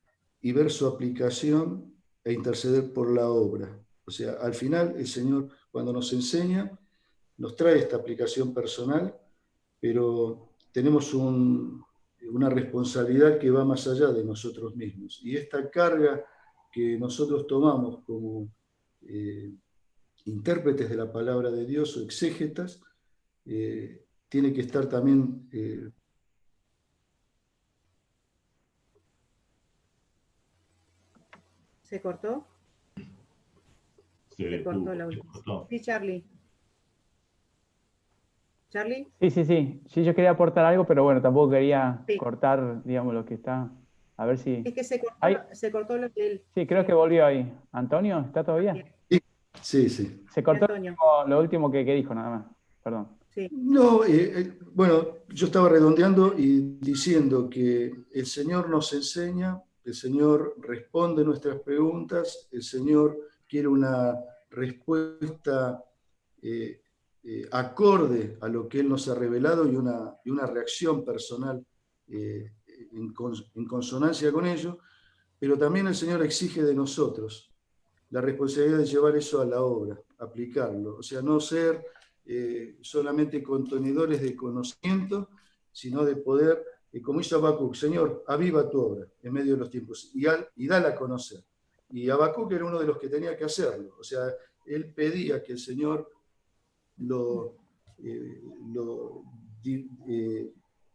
y ver su aplicación e interceder por la obra. O sea, al final el Señor cuando nos enseña, nos trae esta aplicación personal, pero tenemos una responsabilidad que va más allá de nosotros mismos. Y esta carga que nosotros tomamos como intérpretes de la palabra de Dios o exégetas, tiene que estar también... ¿Se cortó? Se cortó la última. Sí, Charlie. ¿Charlie? Sí, yo quería aportar algo, pero bueno, tampoco quería cortar, digamos, lo que está. A ver si... Es que se cortó lo que él... Sí, creo que volvió ahí. ¿Antonio? ¿Está todavía? Sí. Se cortó lo último que dijo, nada más. Perdón. Sí. No, bueno, yo estaba redondeando y diciendo que el Señor nos enseña, el Señor responde nuestras preguntas, el Señor quiere una respuesta acorde a lo que Él nos ha revelado y una reacción personal en consonancia con ello, pero también el Señor exige de nosotros la responsabilidad de llevar eso a la obra, aplicarlo, o sea, no ser solamente contenedores de conocimiento, sino de poder, como hizo Habacuc, Señor, aviva tu obra en medio de los tiempos y dala a conocer. Y Habacuc era uno de los que tenía que hacerlo, o sea, él pedía que el Señor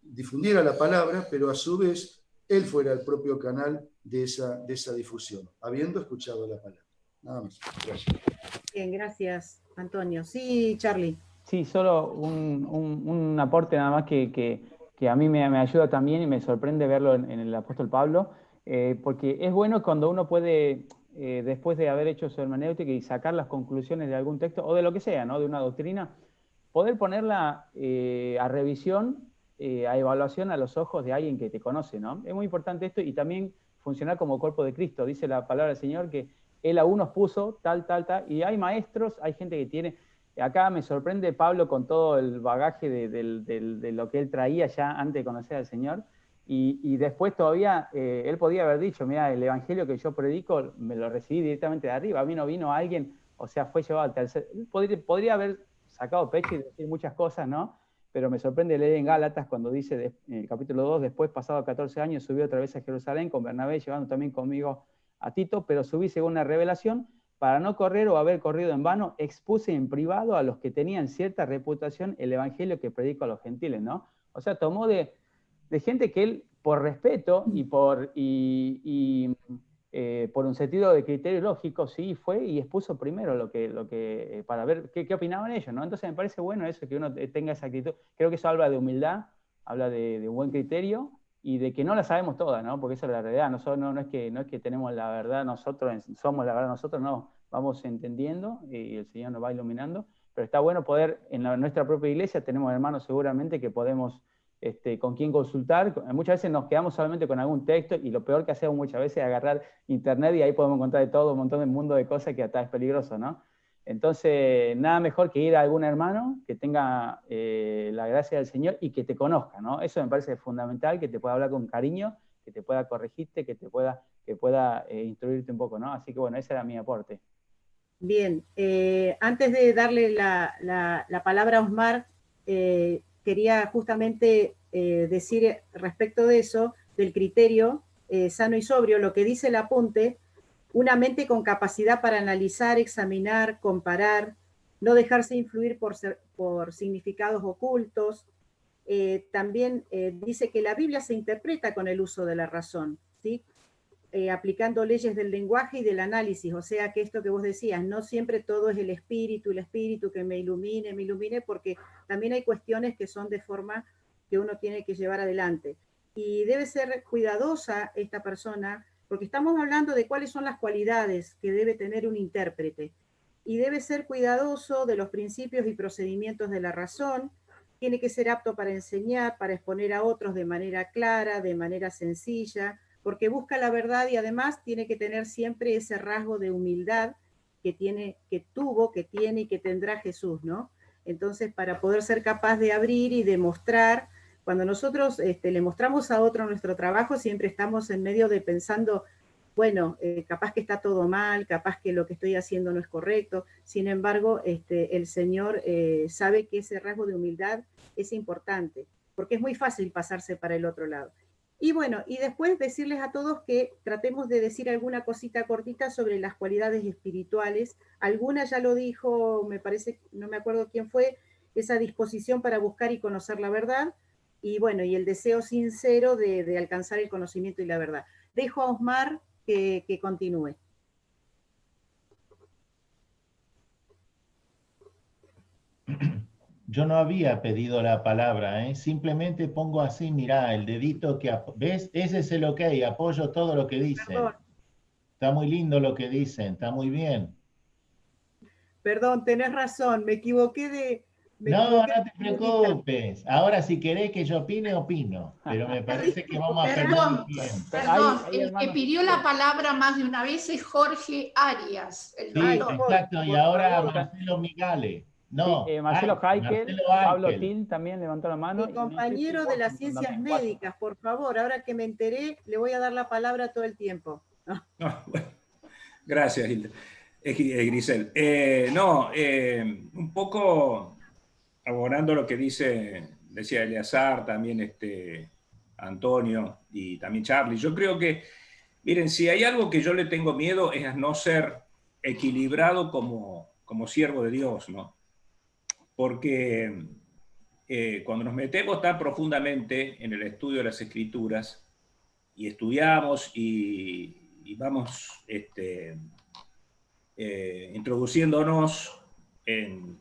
difundiera la palabra, pero a su vez él fuera el propio canal de esa difusión, habiendo escuchado la palabra. Nada más. Gracias. Bien, gracias, Antonio. Sí, Charlie. Sí, solo un aporte nada más que a mí me ayuda también y me sorprende verlo en el apóstol Pablo, porque es bueno cuando uno puede, después de haber hecho su hermenéutica y sacar las conclusiones de algún texto, o de lo que sea, ¿no? De una doctrina, poder ponerla a revisión, a evaluación a los ojos de alguien que te conoce, ¿no? Es muy importante esto y también funcionar como cuerpo de Cristo. Dice la palabra del Señor que Él a unos puso tal, y hay maestros, hay gente que tiene... Acá me sorprende Pablo con todo el bagaje de lo que él traía ya antes de conocer al Señor, y después todavía él podía haber dicho, mira, el evangelio que yo predico me lo recibí directamente de arriba, a mí no vino alguien, o sea, fue llevado al tercer... Podría haber sacado pecho y decir muchas cosas, ¿no? Pero me sorprende leer en Gálatas cuando dice, en el capítulo 2, después, pasado 14 años, subí otra vez a Jerusalén con Bernabé, llevando también conmigo a Tito, pero subí según una revelación, para no correr o haber corrido en vano, expuse en privado a los que tenían cierta reputación el evangelio que predico a los gentiles, ¿no? O sea, tomó de gente que él, por respeto y por un sentido de criterio lógico, sí, fue y expuso primero lo que para ver qué opinaban ellos, ¿no? Entonces me parece bueno eso, que uno tenga esa actitud. Creo que eso habla de humildad, habla de un buen criterio, y de que no la sabemos todas, ¿no? Porque esa es la realidad. Nosotros no es que tenemos la verdad nosotros, somos la verdad nosotros, no. Vamos entendiendo y el Señor nos va iluminando. Pero está bueno poder, en nuestra propia iglesia tenemos hermanos seguramente que podemos, con quién consultar. Muchas veces nos quedamos solamente con algún texto y lo peor que hacemos muchas veces es agarrar internet y ahí podemos encontrar de todo, un montón de mundo de cosas que hasta es peligroso, ¿no? Entonces, nada mejor que ir a algún hermano que tenga la gracia del Señor y que te conozca, ¿no? Eso me parece fundamental, que te pueda hablar con cariño, que te pueda corregirte, que pueda instruirte un poco, ¿no? Así que bueno, ese era mi aporte. Bien, antes de darle la palabra a Osmar, quería justamente decir respecto de eso, del criterio sano y sobrio, lo que dice el apunte: una mente con capacidad para analizar, examinar, comparar, no dejarse influir por significados ocultos. También dice que la Biblia se interpreta con el uso de la razón, ¿sí? Aplicando leyes del lenguaje y del análisis, o sea que esto que vos decías, no siempre todo es el espíritu que me ilumine, porque también hay cuestiones que son de forma que uno tiene que llevar adelante. Y debe ser cuidadosa esta persona, porque estamos hablando de cuáles son las cualidades que debe tener un intérprete. Y debe ser cuidadoso de los principios y procedimientos de la razón, tiene que ser apto para enseñar, para exponer a otros de manera clara, de manera sencilla, porque busca la verdad y además tiene que tener siempre ese rasgo de humildad que tiene y que tendrá Jesús, ¿no? Entonces, para poder ser capaz de abrir y de mostrar, cuando nosotros le mostramos a otro nuestro trabajo, siempre estamos en medio de pensando bueno, capaz que está todo mal, capaz que lo que estoy haciendo no es correcto. Sin embargo, el Señor sabe que ese rasgo de humildad es importante, porque es muy fácil pasarse para el otro lado. Y bueno, y después decirles a todos que tratemos de decir alguna cosita cortita sobre las cualidades espirituales. Alguna ya lo dijo, me parece, no me acuerdo quién fue, esa disposición para buscar y conocer la verdad, y bueno, y el deseo sincero de alcanzar el conocimiento y la verdad. Dejo a Osmar que continúe. Yo no había pedido la palabra, simplemente pongo así, mirá, el dedito que... ¿Ves? Ese es el ok, apoyo todo lo que dicen. Perdón. Está muy lindo lo que dicen, está muy bien. Perdón, tenés razón, me equivoqué de... No te preocupes. Ahora si querés que yo opine, opino. Pero me parece que vamos a perder el tiempo. Perdón, el que pidió la palabra más de una vez es Jorge Arias, el doctor. Sí, exacto, y ahora Marcelo Migale. No, sí, Marcelo Heikel, Pablo Heikel. Til también levantó la mano. Mi compañero de las ciencias médicas, por favor, ahora que me enteré, le voy a dar la palabra todo el tiempo. Bueno, gracias, Hilda. Grisel. Un poco abonando lo que decía Eleazar, también Antonio y también Charlie. Yo creo que, miren, si hay algo que yo le tengo miedo es a no ser equilibrado como siervo de Dios, ¿no? Porque cuando nos metemos tan profundamente en el estudio de las Escrituras y estudiamos y vamos introduciéndonos en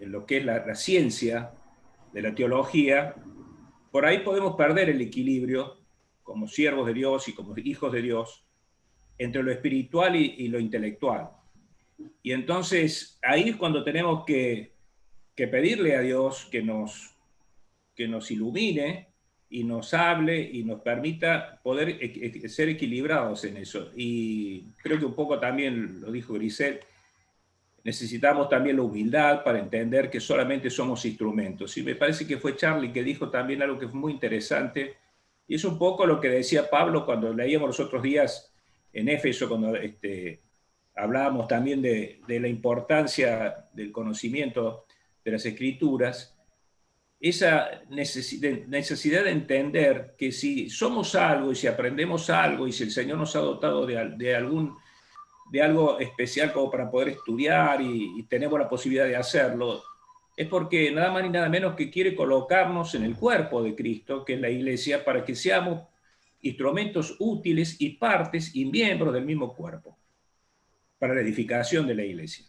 lo que es la ciencia de la teología, por ahí podemos perder el equilibrio como siervos de Dios y como hijos de Dios entre lo espiritual y lo intelectual. Y entonces ahí es cuando tenemos que pedirle a Dios que nos ilumine y nos hable y nos permita poder ser equilibrados en eso. Y creo que un poco también lo dijo Grisel, necesitamos también la humildad para entender que solamente somos instrumentos. Y me parece que fue Charlie que dijo también algo que fue muy interesante, y es un poco lo que decía Pablo cuando leíamos los otros días en Éfeso, cuando hablábamos también de la importancia del conocimiento de las Escrituras, esa necesidad de entender que si somos algo y si aprendemos algo y si el Señor nos ha dotado de algo especial como para poder estudiar y tenemos la posibilidad de hacerlo, es porque nada más ni nada menos que quiere colocarnos en el cuerpo de Cristo, que es la Iglesia, para que seamos instrumentos útiles y partes y miembros del mismo cuerpo, para la edificación de la Iglesia.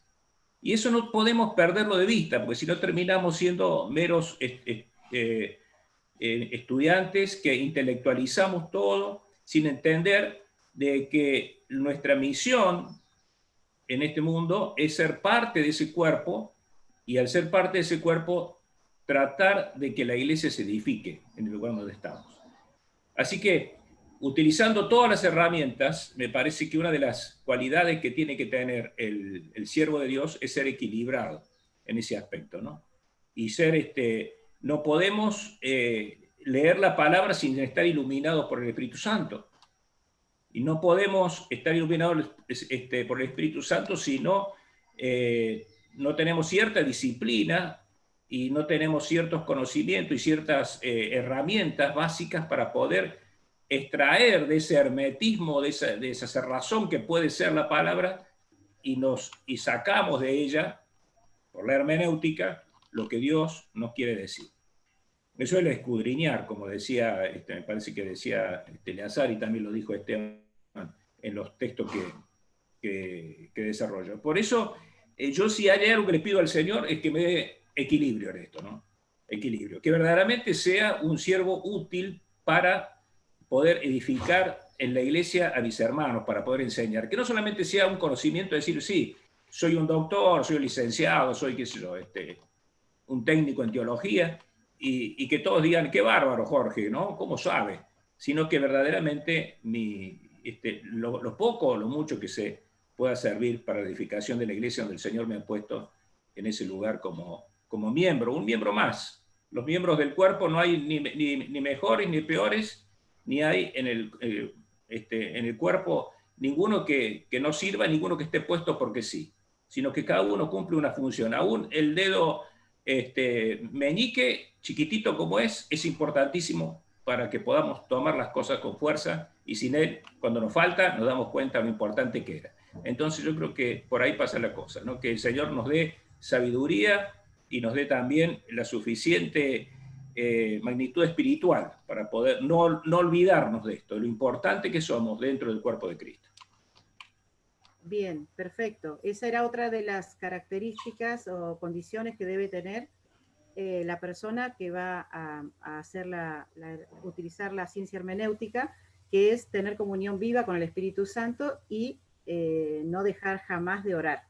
Y eso no podemos perderlo de vista, porque si no terminamos siendo meros estudiantes que intelectualizamos todo sin entender de que nuestra misión en este mundo es ser parte de ese cuerpo, y al ser parte de ese cuerpo tratar de que la Iglesia se edifique en el lugar donde estamos. Así que, utilizando todas las herramientas, me parece que una de las cualidades que tiene que tener el siervo de Dios es ser equilibrado en ese aspecto, ¿no? Y no podemos leer la palabra sin estar iluminados por el Espíritu Santo. Y no podemos estar iluminados por el Espíritu Santo si no tenemos cierta disciplina y no tenemos ciertos conocimientos y ciertas herramientas básicas para poder extraer de ese hermetismo, de esa cerrazón que puede ser la palabra, y sacamos de ella, por la hermenéutica, lo que Dios nos quiere decir. Eso es el escudriñar, como decía, me parece que decía Eleazar, y también lo dijo Esteban en los textos que desarrolla. Por eso, yo si hay algo que le pido al Señor es que me dé equilibrio en esto, ¿no? Equilibrio. Que verdaderamente sea un siervo útil para poder edificar en la iglesia a mis hermanos, para poder enseñar. Que no solamente sea un conocimiento de decir, sí, soy un doctor, soy un licenciado, soy, qué sé yo, un técnico en teología, y que todos digan, qué bárbaro, Jorge, ¿no? ¿Cómo sabe? Sino que verdaderamente lo poco o lo mucho que se pueda servir para la edificación de la iglesia donde el Señor me ha puesto en ese lugar como miembro, un miembro más. Los miembros del cuerpo no hay ni mejores ni peores, ni hay en el cuerpo ninguno que no sirva, ninguno que esté puesto porque sí, sino que cada uno cumple una función. Aún el dedo meñique, chiquitito como es importantísimo para que podamos tomar las cosas con fuerza, y sin él, cuando nos falta, nos damos cuenta de lo importante que era. Entonces yo creo que por ahí pasa la cosa, ¿no? Que el Señor nos dé sabiduría y nos dé también la suficiente magnitud espiritual para poder no olvidarnos de esto, de lo importante que somos dentro del cuerpo de Cristo. Bien, perfecto. Esa era otra de las características o condiciones que debe tener la persona que va a hacer utilizar la ciencia hermenéutica, que es tener comunión viva con el Espíritu Santo y no dejar jamás de orar.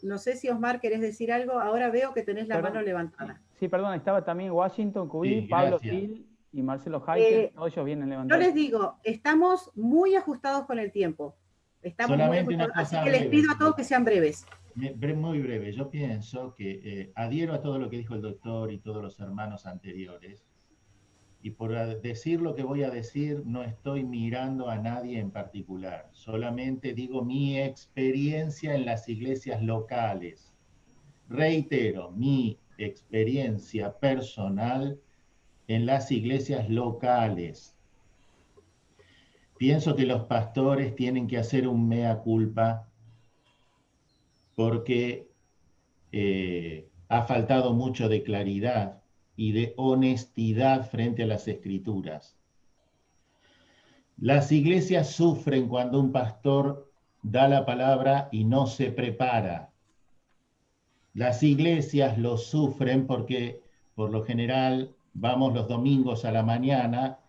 No sé si, Osmar, querés decir algo. Ahora veo que tenés la mano levantada. Sí, perdón, estaba también Washington, Cubí, Sí, Pablo gracias. Gil y Marcelo Heiker, todos ellos vienen Yo levantando. les digo, estamos muy ajustados con el tiempo. Estamos Solamente muy una ajustados, cosa así que les breve. pido a todos que sean breves. Muy breve. Yo pienso que adhiero a todo lo que dijo el doctor y todos los hermanos anteriores. Y por decir lo que voy a decir, no estoy mirando a nadie en particular. Solamente digo mi experiencia en las iglesias locales. Reitero, mi experiencia personal en las iglesias locales. Pienso que los pastores tienen que hacer un mea culpa porque ha faltado mucho de claridad y de honestidad frente a las escrituras. Las iglesias sufren cuando un pastor da la palabra y no se prepara. Las iglesias lo sufren porque, por lo general, vamos los domingos a la mañana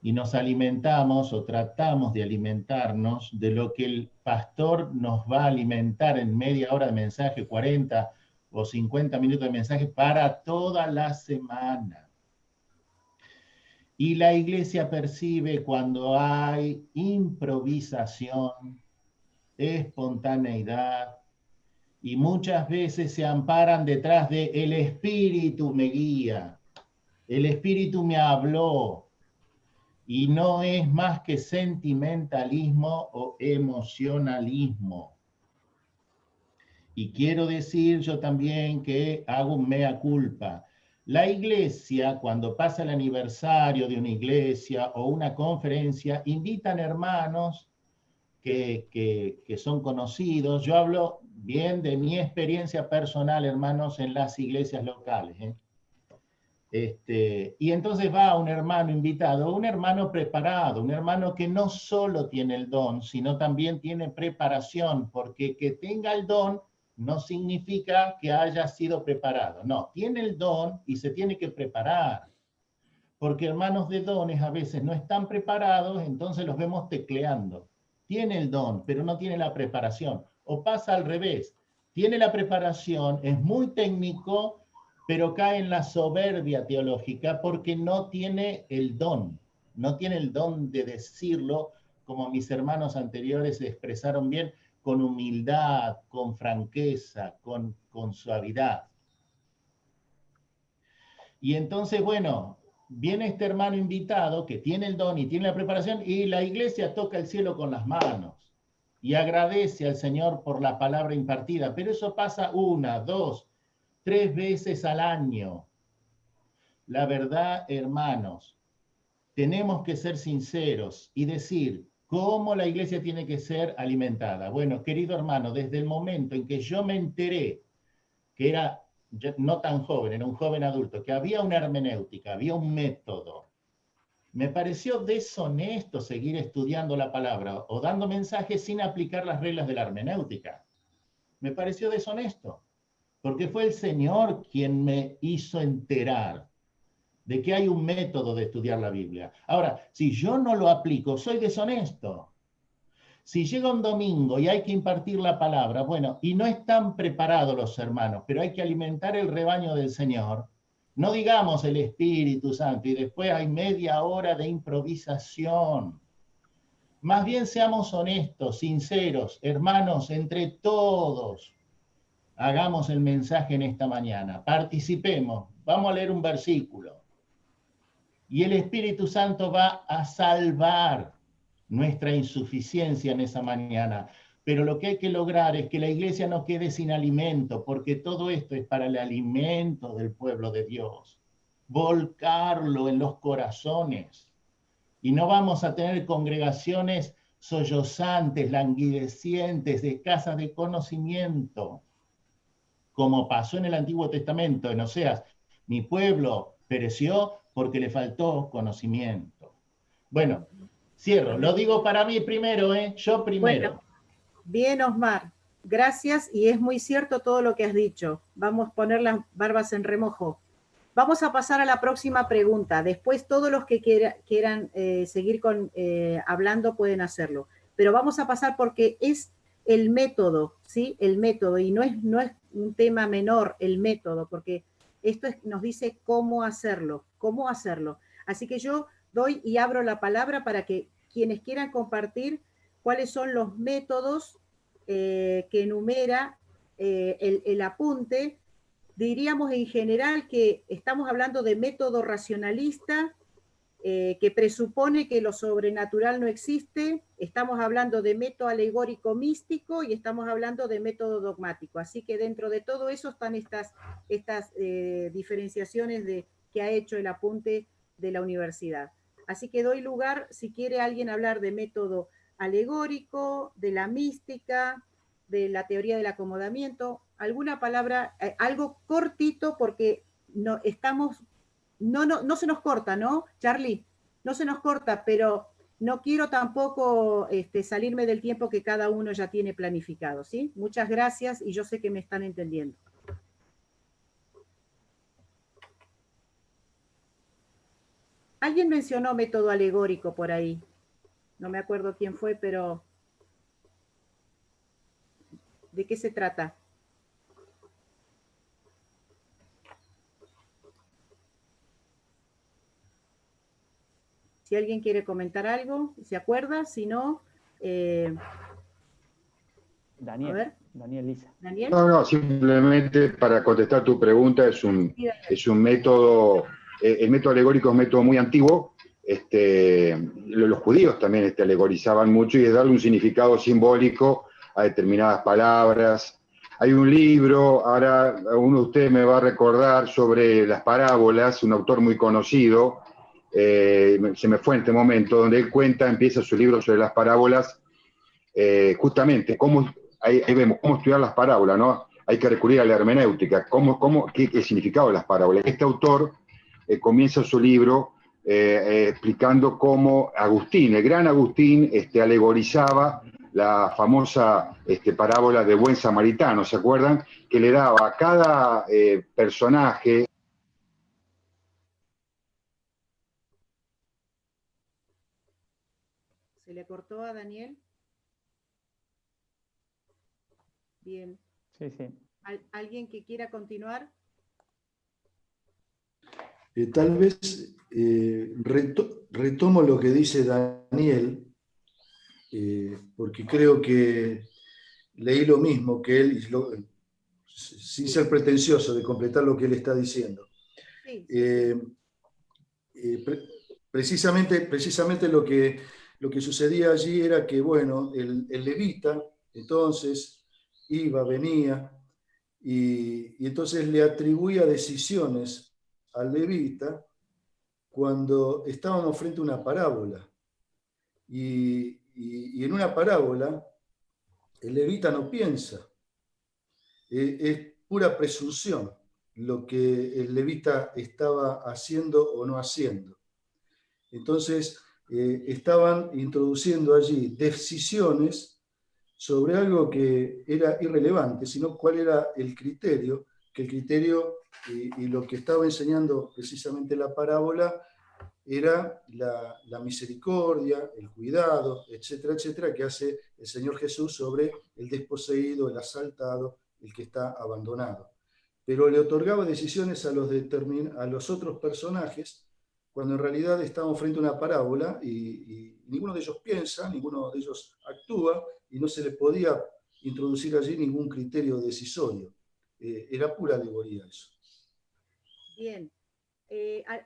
y nos alimentamos o tratamos de alimentarnos de lo que el pastor nos va a alimentar en media hora de mensaje, 40 o 50 minutos de mensaje para toda la semana. Y la iglesia percibe cuando hay improvisación, espontaneidad, y muchas veces se amparan detrás de el Espíritu me guía, el Espíritu me habló, y no es más que sentimentalismo o emocionalismo. Y quiero decir yo también que hago un mea culpa. La iglesia, cuando pasa el aniversario de una iglesia o una conferencia, invitan hermanos que son conocidos. Yo hablo bien de mi experiencia personal, hermanos, en las iglesias locales, y entonces va un hermano invitado, un hermano preparado, un hermano que no solo tiene el don, sino también tiene preparación, porque que tenga el don no significa que haya sido preparado. No, tiene el don y se tiene que preparar. Porque hermanos de dones a veces no están preparados, entonces los vemos tecleando. Tiene el don, pero no tiene la preparación. O pasa al revés. Tiene la preparación, es muy técnico, pero cae en la soberbia teológica porque no tiene el don. No tiene el don de decirlo, como mis hermanos anteriores se expresaron bien, con humildad, con franqueza, con suavidad. Y entonces, bueno, viene este hermano invitado que tiene el don y tiene la preparación, y la iglesia toca el cielo con las manos y agradece al Señor por la palabra impartida, pero eso pasa 1, 2, 3 veces al año. La verdad, hermanos, tenemos que ser sinceros y decir cómo la iglesia tiene que ser alimentada. Bueno, querido hermano, desde el momento en que yo me enteré que era no tan joven, era un joven adulto, que había una hermenéutica, había un método, me pareció deshonesto seguir estudiando la palabra o dando mensajes sin aplicar las reglas de la hermenéutica. Me pareció deshonesto, porque fue el Señor quien me hizo enterar de que hay un método de estudiar la Biblia. Ahora, si yo no lo aplico, soy deshonesto. Si llega un domingo y hay que impartir la palabra, bueno, y no están preparados los hermanos, pero hay que alimentar el rebaño del Señor, no digamos el Espíritu Santo y después hay media hora de improvisación. Más bien seamos honestos, sinceros, hermanos, entre todos. Hagamos el mensaje en esta mañana, participemos, vamos a leer un versículo. Y el Espíritu Santo va a salvar nuestra insuficiencia en esa mañana. Pero lo que hay que lograr es que la iglesia no quede sin alimento, porque todo esto es para el alimento del pueblo de Dios. Volcarlo en los corazones. Y no vamos a tener congregaciones sollozantes, languidecientes, de escasas de conocimiento, como pasó en el Antiguo Testamento, en Oseas. Mi pueblo pereció porque le faltó conocimiento. Bueno, cierro. Lo digo para mí primero, ¿eh? Yo primero. Bueno, bien, Osmar. Gracias, y es muy cierto todo lo que has dicho. Vamos a poner las barbas en remojo. Vamos a pasar a la próxima pregunta. Después todos los que quieran seguir hablando pueden hacerlo. Pero vamos a pasar porque es el método, ¿sí? El método, y no es un tema menor el método, porque esto nos dice cómo hacerlo. Así que yo doy y abro la palabra para que quienes quieran compartir cuáles son los métodos que enumera el apunte. Diríamos en general que estamos hablando de método racionalista, que presupone que lo sobrenatural no existe. Estamos hablando de método alegórico místico y estamos hablando de método dogmático. Así que dentro de todo eso están estas diferenciaciones que ha hecho el apunte de la universidad. Así que doy lugar, si quiere alguien hablar de método alegórico, de la mística, de la teoría del acomodamiento, alguna palabra, algo cortito, porque no se nos corta, ¿no, Charlie? No se nos corta, pero no quiero tampoco salirme del tiempo que cada uno ya tiene planificado, ¿sí? Muchas gracias, y yo sé que me están entendiendo. Alguien mencionó método alegórico por ahí. No me acuerdo quién fue, pero ¿de qué se trata? Si alguien quiere comentar algo, ¿se acuerda? Si no, Daniel, a ver. Daniel Lisa. ¿Daniel? No, simplemente para contestar tu pregunta, es un método, el método alegórico es un método muy antiguo. Los judíos también alegorizaban mucho, y es darle un significado simbólico a determinadas palabras. Hay un libro, ahora uno de ustedes me va a recordar, sobre las parábolas, un autor muy conocido, se me fue en este momento, donde él empieza su libro sobre las parábolas, justamente ahí vemos cómo estudiar las parábolas, ¿no? Hay que recurrir a la hermenéutica, qué es el significado de las parábolas. Este autor comienza su libro explicando cómo Agustín, el gran Agustín, alegorizaba la famosa parábola de buen samaritano, ¿se acuerdan? Que le daba a cada personaje. ¿Se le cortó a Daniel? Bien. Sí, sí. ¿Alguien que quiera continuar? Tal vez retomo lo que dice Daniel, porque creo que leí lo mismo que él, sin ser pretencioso de completar lo que él está diciendo. Sí. Precisamente lo que sucedía allí era que, bueno, el levita entonces iba, venía, y entonces le atribuía decisiones al levita cuando estábamos frente a una parábola. Y en una parábola, el levita no piensa, es pura presunción lo que el levita estaba haciendo o no haciendo. Entonces, estaban introduciendo allí decisiones sobre algo que era irrelevante, sino cuál era el criterio, que el criterio y lo que estaba enseñando precisamente la parábola era la misericordia, el cuidado, etcétera, etcétera, que hace el Señor Jesús sobre el desposeído, el asaltado, el que está abandonado. Pero le otorgaba decisiones a los otros personajes, cuando en realidad estábamos frente a una parábola y ninguno de ellos piensa, ninguno de ellos actúa, y no se le podía introducir allí ningún criterio decisorio. Era pura alegoría eso. Bien.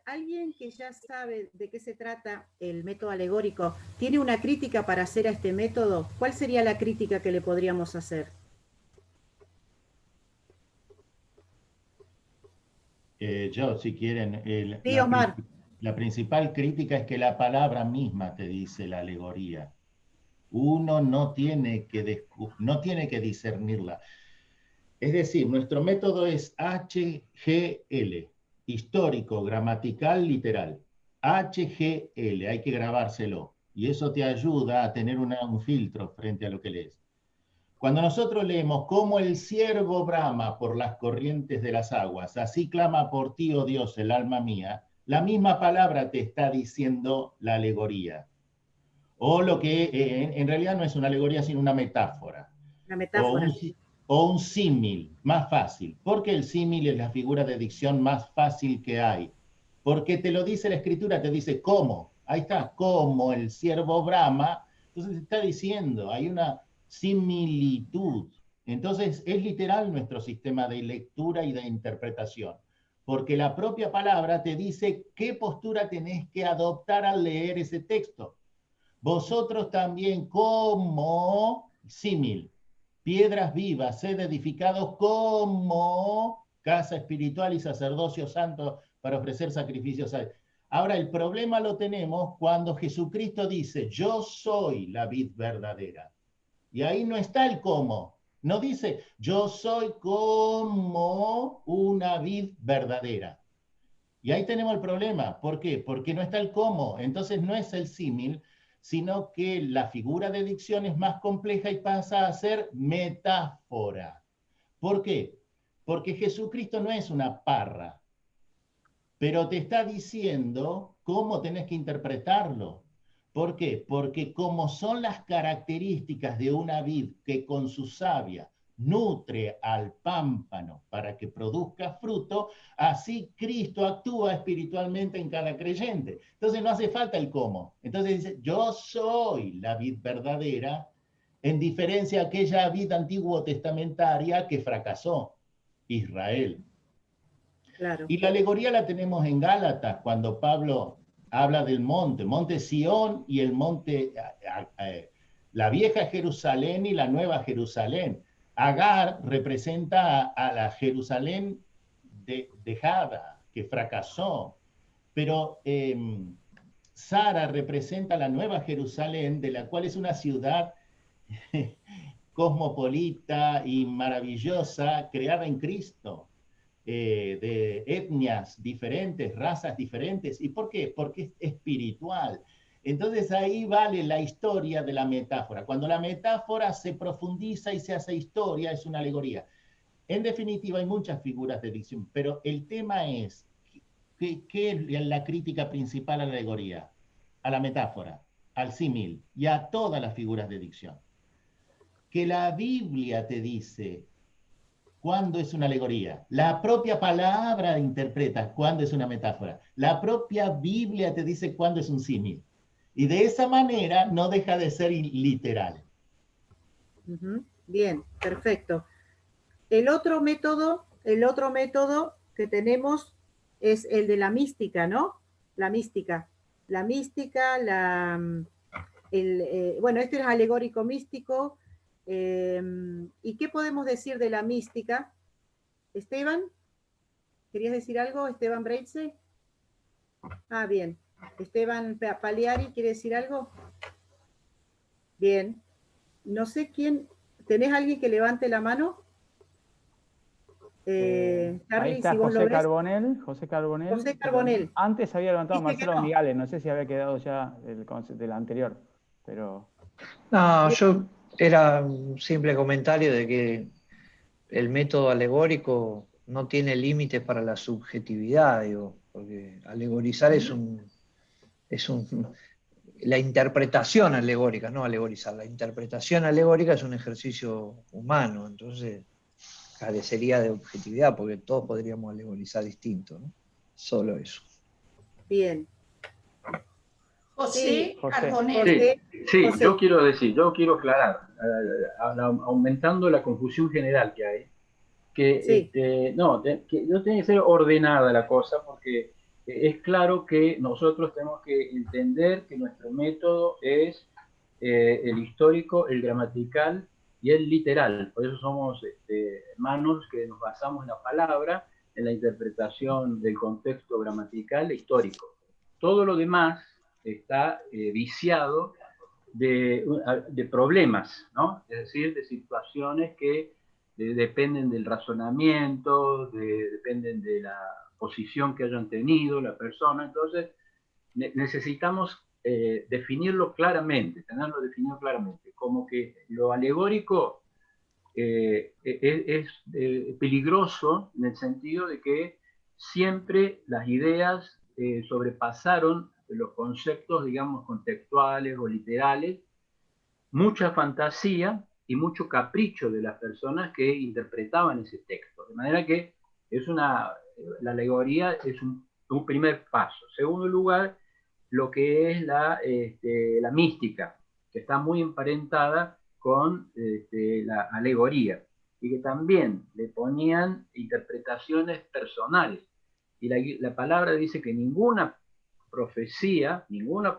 alguien que ya sabe de qué se trata el método alegórico, ¿tiene una crítica para hacer a este método? ¿Cuál sería la crítica que le podríamos hacer? Yo, si quieren, Sí, Omar. la principal crítica es que la palabra misma te dice la alegoría. Uno no tiene que discernirla. Es decir, nuestro método es HGL, histórico, gramatical, literal. HGL, hay que grabárselo. Y eso te ayuda a tener un filtro frente a lo que lees. Cuando nosotros leemos, como el ciervo brama por las corrientes de las aguas, así clama por ti, oh Dios, el alma mía, la misma palabra te está diciendo la alegoría. O lo que en realidad no es una alegoría, sino una metáfora. Una metáfora. O un símil, más fácil. Porque el símil es la figura de dicción más fácil que hay. Porque te lo dice la escritura, te dice cómo. Ahí está, como el ciervo brama. Entonces te está diciendo, hay una similitud. Entonces es literal nuestro sistema de lectura y de interpretación. Porque la propia palabra te dice qué postura tenés que adoptar al leer ese texto. Vosotros también como símil, piedras vivas, sed edificados como casa espiritual y sacerdocio santo para ofrecer sacrificios a Él. Ahora, el problema lo tenemos cuando Jesucristo dice, yo soy la vid verdadera. Y ahí no está el cómo. No dice, yo soy como una vid verdadera. Y ahí tenemos el problema. ¿Por qué? Porque no está el cómo. Entonces no es el símil, sino que la figura de dicción es más compleja y pasa a ser metáfora. ¿Por qué? Porque Jesucristo no es una parra, pero te está diciendo cómo tenés que interpretarlo. ¿Por qué? Porque como son las características de una vid que con su savia nutre al pámpano para que produzca fruto, así Cristo actúa espiritualmente en cada creyente. Entonces no hace falta el cómo. Entonces dice, yo soy la vid verdadera, en diferencia a aquella vid antiguo testamentaria que fracasó, Israel. Claro. Y la alegoría la tenemos en Gálatas, cuando Pablo habla del monte Sión y el monte, la vieja Jerusalén y la nueva Jerusalén. Agar representa a la Jerusalén dejada, que fracasó, pero Sara representa la nueva Jerusalén, de la cual es una ciudad cosmopolita y maravillosa, creada en Cristo. De etnias diferentes, razas diferentes. ¿Y por qué? Porque es espiritual. Entonces ahí vale la historia de la metáfora. Cuando la metáfora se profundiza y se hace historia, es una alegoría. En definitiva, hay muchas figuras de dicción, pero el tema es, ¿qué es la crítica principal a la alegoría? A la metáfora, al símil y a todas las figuras de dicción. Que la Biblia te dice cuándo es una alegoría. La propia palabra interpreta cuándo es una metáfora. La propia Biblia te dice cuándo es un símil. Y de esa manera no deja de ser literal. Bien, perfecto. El otro método que tenemos es el de la mística, ¿no? La mística. La mística, bueno, este es alegórico místico. ¿Y qué podemos decir de la mística? Esteban, ¿querías decir algo? Esteban Breitze. Ah, bien. Esteban Paliari, ¿quiere decir algo? Bien. No sé quién. ¿Tenés alguien que levante la mano? Charlie, ahí está, si vos José Carbonell. José Carbonell. Antes había levantado Marcelo Migales, no sé si había quedado ya del anterior, pero... No, yo era un simple comentario de que el método alegórico no tiene límites para la subjetividad, digo, porque alegorizar la interpretación alegórica, no alegorizar, la interpretación alegórica es un ejercicio humano, entonces carecería de objetividad, porque todos podríamos alegorizar distinto, ¿no? Solo eso. Bien. José Carbonell. Sí, José. Yo quiero aclarar, aumentando la confusión general que hay, que no tiene que ser ordenada la cosa, porque es claro que nosotros tenemos que entender que nuestro método es el histórico, el gramatical y el literal. Por eso somos hermanos que nos basamos en la palabra, en la interpretación del contexto gramatical e histórico. Todo lo demás está viciado de problemas, ¿no? Es decir, de situaciones que dependen del razonamiento, dependen de la posición que hayan tenido la persona. Entonces, necesitamos definirlo claramente, tenerlo definido claramente, como que lo alegórico es peligroso en el sentido de que siempre las ideas sobrepasaron los conceptos, digamos, contextuales o literales, mucha fantasía y mucho capricho de las personas que interpretaban ese texto. De manera que la alegoría es un primer paso. En segundo lugar, lo que es la mística, que está muy emparentada con la alegoría, y que también le ponían interpretaciones personales. Y la palabra dice que ninguna profecía, ninguna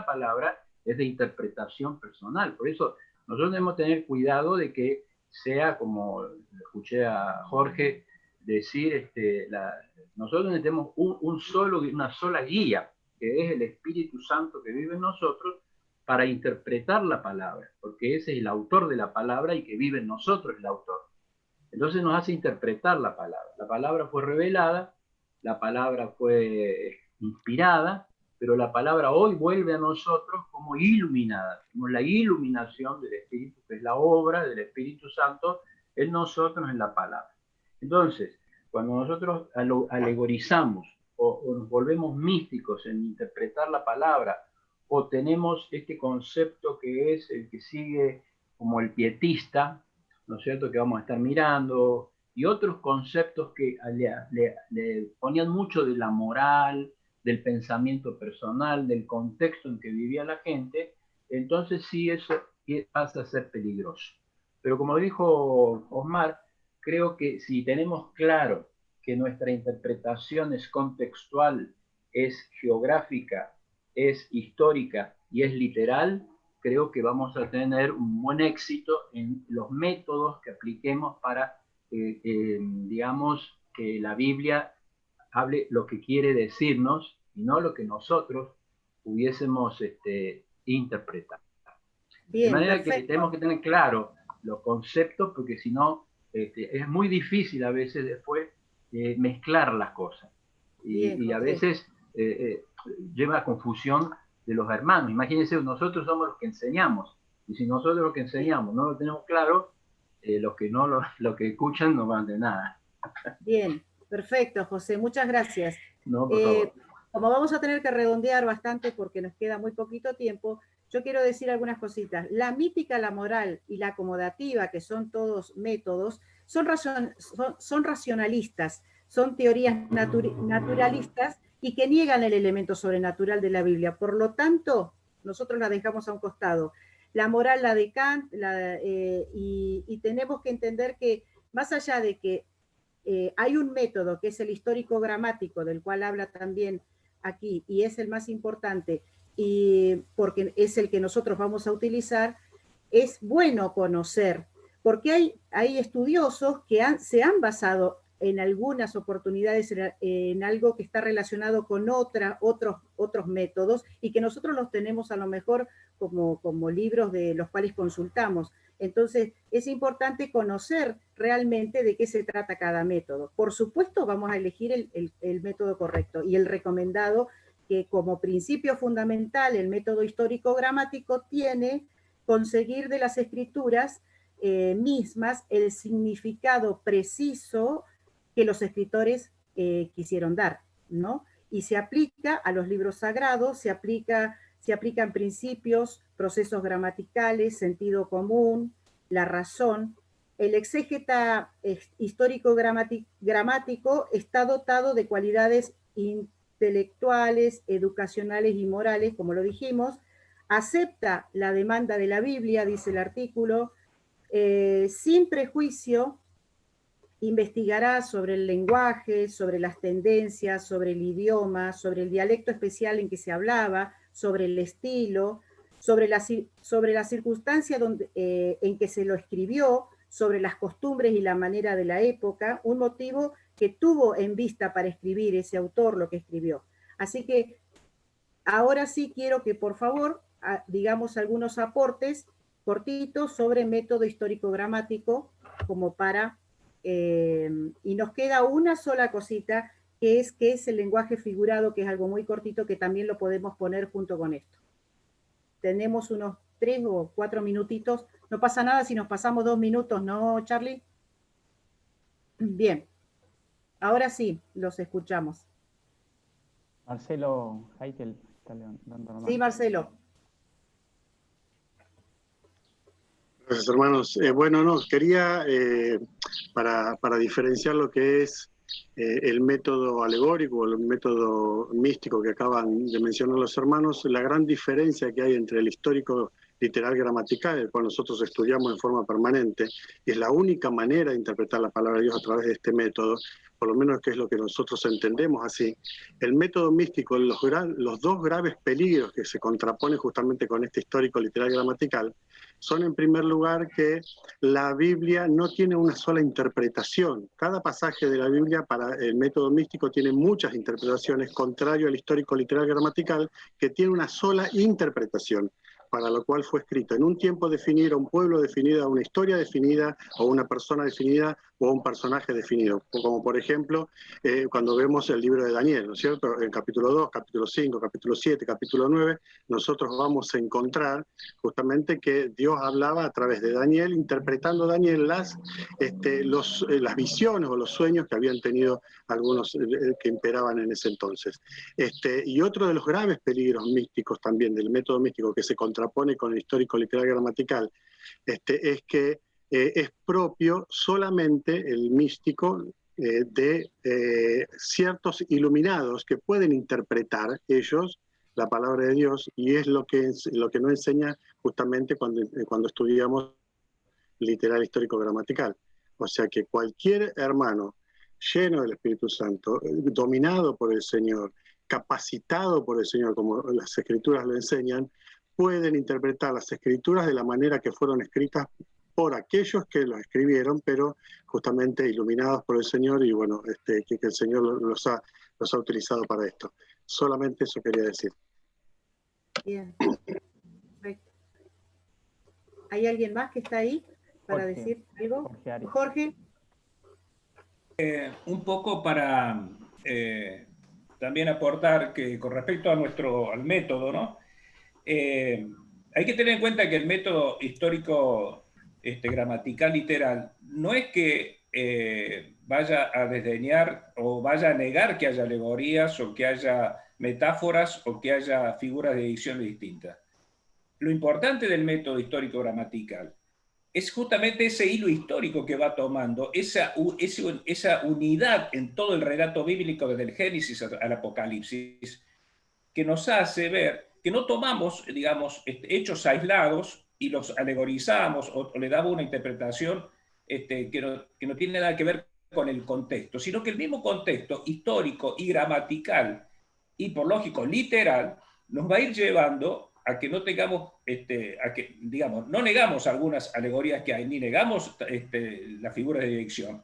palabra es de interpretación personal. Por eso nosotros debemos tener cuidado de que sea, como escuché a Jorge decir, nosotros necesitamos una sola guía, que es el Espíritu Santo que vive en nosotros, para interpretar la palabra, porque ese es el autor de la palabra y que vive en nosotros el autor. Entonces nos hace interpretar la palabra. La palabra fue revelada, la palabra fue inspirada, pero la palabra hoy vuelve a nosotros como iluminada, como la iluminación del Espíritu, que es la obra del Espíritu Santo en nosotros, en la palabra. Entonces, cuando nosotros alegorizamos o nos volvemos místicos en interpretar la palabra, o tenemos este concepto que es el que sigue como el pietista, ¿no es cierto?, que vamos a estar mirando, y otros conceptos que le ponían mucho de la moral, del pensamiento personal, del contexto en que vivía la gente, entonces sí eso pasa a ser peligroso. Pero como dijo Osmar, creo que si tenemos claro que nuestra interpretación es contextual, es geográfica, es histórica y es literal, creo que vamos a tener un buen éxito en los métodos que apliquemos para, digamos, que la Biblia hable lo que quiere decirnos y no lo que nosotros pudiésemos interpretar. Bien, de manera perfecto. Que tenemos que tener claro los conceptos, porque si no, es muy difícil a veces después mezclar las cosas. Y a veces lleva a confusión de los hermanos. Imagínense, nosotros somos los que enseñamos, y si nosotros lo que enseñamos no lo tenemos claro, los que no lo que escuchan no van de nada. Bien, perfecto, José, muchas gracias. No, por favor. Como vamos a tener que redondear bastante porque nos queda muy poquito tiempo, yo quiero decir algunas cositas. La mítica, la moral y la acomodativa, que son todos métodos, son racionalistas, son teorías naturalistas y que niegan el elemento sobrenatural de la Biblia. Por lo tanto, nosotros la dejamos a un costado. La moral la de Kant, y tenemos que entender que más allá de que hay un método que es el histórico gramático, del cual habla también aquí, y es el más importante, y porque es el que nosotros vamos a utilizar, es bueno conocer, porque hay estudiosos que se han basado en algunas oportunidades en algo que está relacionado con otros métodos y que nosotros los tenemos a lo mejor como libros de los cuales consultamos. Entonces, es importante conocer realmente de qué se trata cada método. Por supuesto, vamos a elegir el método correcto y el recomendado, que como principio fundamental el método histórico-gramático tiene conseguir de las escrituras mismas el significado preciso que los escritores quisieron dar, ¿no? Y se aplica a los libros sagrados, se aplican principios, procesos gramaticales, sentido común, la razón. El exégeta histórico-gramático está dotado de cualidades intelectuales, educacionales y morales, como lo dijimos, acepta la demanda de la Biblia, dice el artículo, sin prejuicio, investigará sobre el lenguaje, sobre las tendencias, sobre el idioma, sobre el dialecto especial en que se hablaba, sobre el estilo, sobre la circunstancia en que se lo escribió, sobre las costumbres y la manera de la época, un motivo que tuvo en vista para escribir ese autor lo que escribió. Así que ahora sí quiero que por favor digamos algunos aportes cortitos sobre método histórico-gramático, como para, y nos queda una sola cosita, que es el lenguaje figurado, que es algo muy cortito, que también lo podemos poner junto con esto. Tenemos unos 3 o 4 minutitos, no pasa nada si nos pasamos 2 minutos, ¿no, Charlie? Bien, ahora sí, los escuchamos. Marcelo Heitel está dando la mano. Sí, Marcelo. Gracias, hermanos. Bueno, no, quería, para diferenciar lo que es el método alegórico o el método místico que acaban de mencionar los hermanos, la gran diferencia que hay entre el histórico literal gramatical, el cual nosotros estudiamos en forma permanente, y es la única manera de interpretar la palabra de Dios a través de este método, por lo menos que es lo que nosotros entendemos así. El método místico, los dos graves peligros que se contraponen justamente con este histórico literal gramatical, son en primer lugar que la Biblia no tiene una sola interpretación. Cada pasaje de la Biblia para el método místico tiene muchas interpretaciones, contrario al histórico literal gramatical, que tiene una sola interpretación, para lo cual fue escrito en un tiempo definido, a un pueblo definido, a una historia definida, o una persona definida, o un personaje definido. Como por ejemplo, cuando vemos el libro de Daniel, ¿no es cierto? En capítulo 2, capítulo 5, capítulo 7, capítulo 9, nosotros vamos a encontrar justamente que Dios hablaba a través de Daniel, interpretando Daniel las visiones o los sueños que habían tenido algunos que imperaban en ese entonces. Y otro de los graves peligros místicos también del método místico que se contrapone con el histórico literal gramatical es que es propio solamente el místico de ciertos iluminados que pueden interpretar ellos la palabra de Dios, y es lo que no enseña justamente cuando estudiamos literal histórico gramatical. O sea que cualquier hermano lleno del Espíritu Santo, dominado por el Señor, capacitado por el Señor, como las Escrituras lo enseñan, pueden interpretar las Escrituras de la manera que fueron escritas por aquellos que los escribieron, pero justamente iluminados por el Señor, y bueno, que el Señor los ha utilizado para esto. Solamente eso quería decir. Bien. Perfecto. ¿Hay alguien más que está ahí para Jorge. decir algo? Jorge. Jorge. Un poco para también aportar que con respecto al método, ¿no? Hay que tener en cuenta que el método histórico gramatical literal no es que vaya a desdeñar o vaya a negar que haya alegorías o que haya metáforas o que haya figuras de dicciones distintas. Lo importante del método histórico gramatical es justamente ese hilo histórico que va tomando, esa unidad en todo el relato bíblico desde el Génesis al Apocalipsis, que nos hace ver que no tomamos, digamos, hechos aislados y los alegorizamos o le damos una interpretación que no tiene nada que ver con el contexto, sino que el mismo contexto histórico y gramatical y por lógico literal nos va a ir llevando a que no tengamos, a que, digamos, no negamos algunas alegorías que hay, ni negamos las figuras de dirección,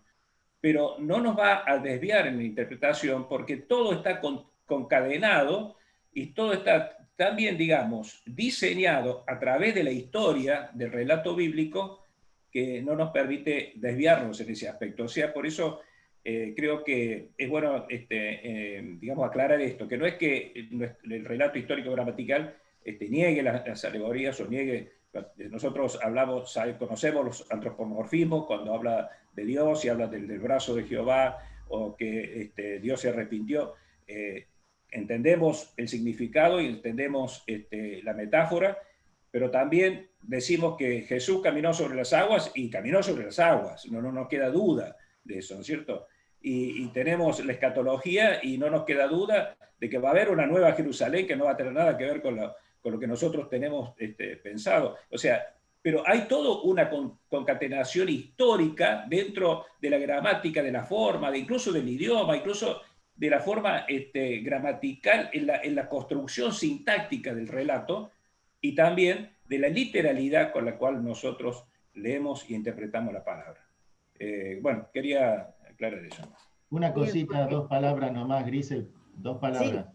pero no nos va a desviar en la interpretación porque todo está concadenado y todo está también, digamos, diseñado a través de la historia del relato bíblico que no nos permite desviarnos en ese aspecto. O sea, por eso creo que es bueno, digamos, aclarar esto, que no es que el relato histórico gramatical niegue las alegorías o niegue. Nosotros conocemos los antropomorfismos cuando habla de Dios y habla del brazo de Jehová o que Dios se arrepintió. Entendemos el significado y entendemos la metáfora, pero también decimos que Jesús caminó sobre las aguas y caminó sobre las aguas, no nos queda duda de eso, ¿no es cierto? Y tenemos la escatología y no nos queda duda de que va a haber una nueva Jerusalén que no va a tener nada que ver con lo que nosotros tenemos pensado. O sea, pero hay toda una concatenación histórica dentro de la gramática, de la forma, incluso del idioma, incluso de la forma gramatical en la construcción sintáctica del relato, y también de la literalidad con la cual nosotros leemos y interpretamos la palabra. Bueno, quería aclarar eso. Una cosita, dos palabras nomás, Grisel, dos palabras.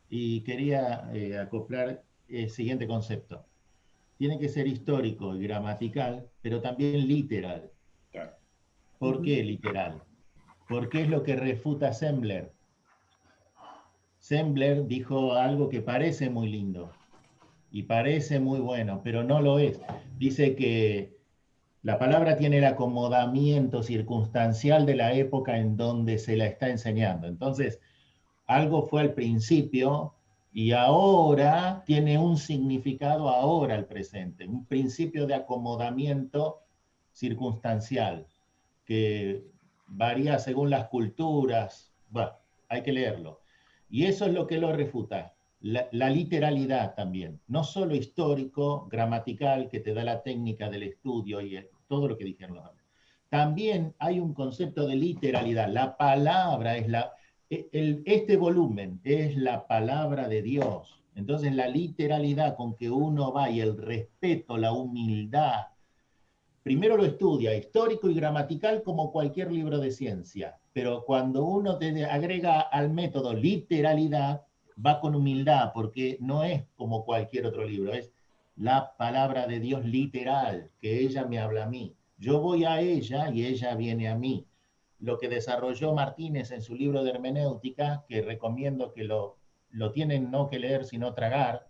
Sí. Y quería acoplar el siguiente concepto. Tiene que ser histórico y gramatical, pero también literal. Claro. ¿Por qué literal? Porque es lo que refuta Sembler. Sembler dijo algo que parece muy lindo y parece muy bueno, pero no lo es. Dice que la palabra tiene el acomodamiento circunstancial de la época en donde se la está enseñando. Entonces, algo fue al principio y ahora tiene un significado ahora al presente, un principio de acomodamiento circunstancial que varía según las culturas. Bueno, hay que leerlo. Y eso es lo que lo refuta, la literalidad también, no solo histórico, gramatical, que te da la técnica del estudio y todo lo que dijeron los hombres. También hay un concepto de literalidad. La palabra es este volumen es la palabra de Dios. Entonces la literalidad con que uno va y el respeto, la humildad, primero lo estudia, histórico y gramatical como cualquier libro de ciencia, pero cuando uno te agrega al método literalidad, va con humildad, porque no es como cualquier otro libro, es la palabra de Dios literal, que ella me habla a mí. Yo voy a ella y ella viene a mí. Lo que desarrolló Martínez en su libro de hermenéutica, que recomiendo que lo tienen no que leer, sino tragar,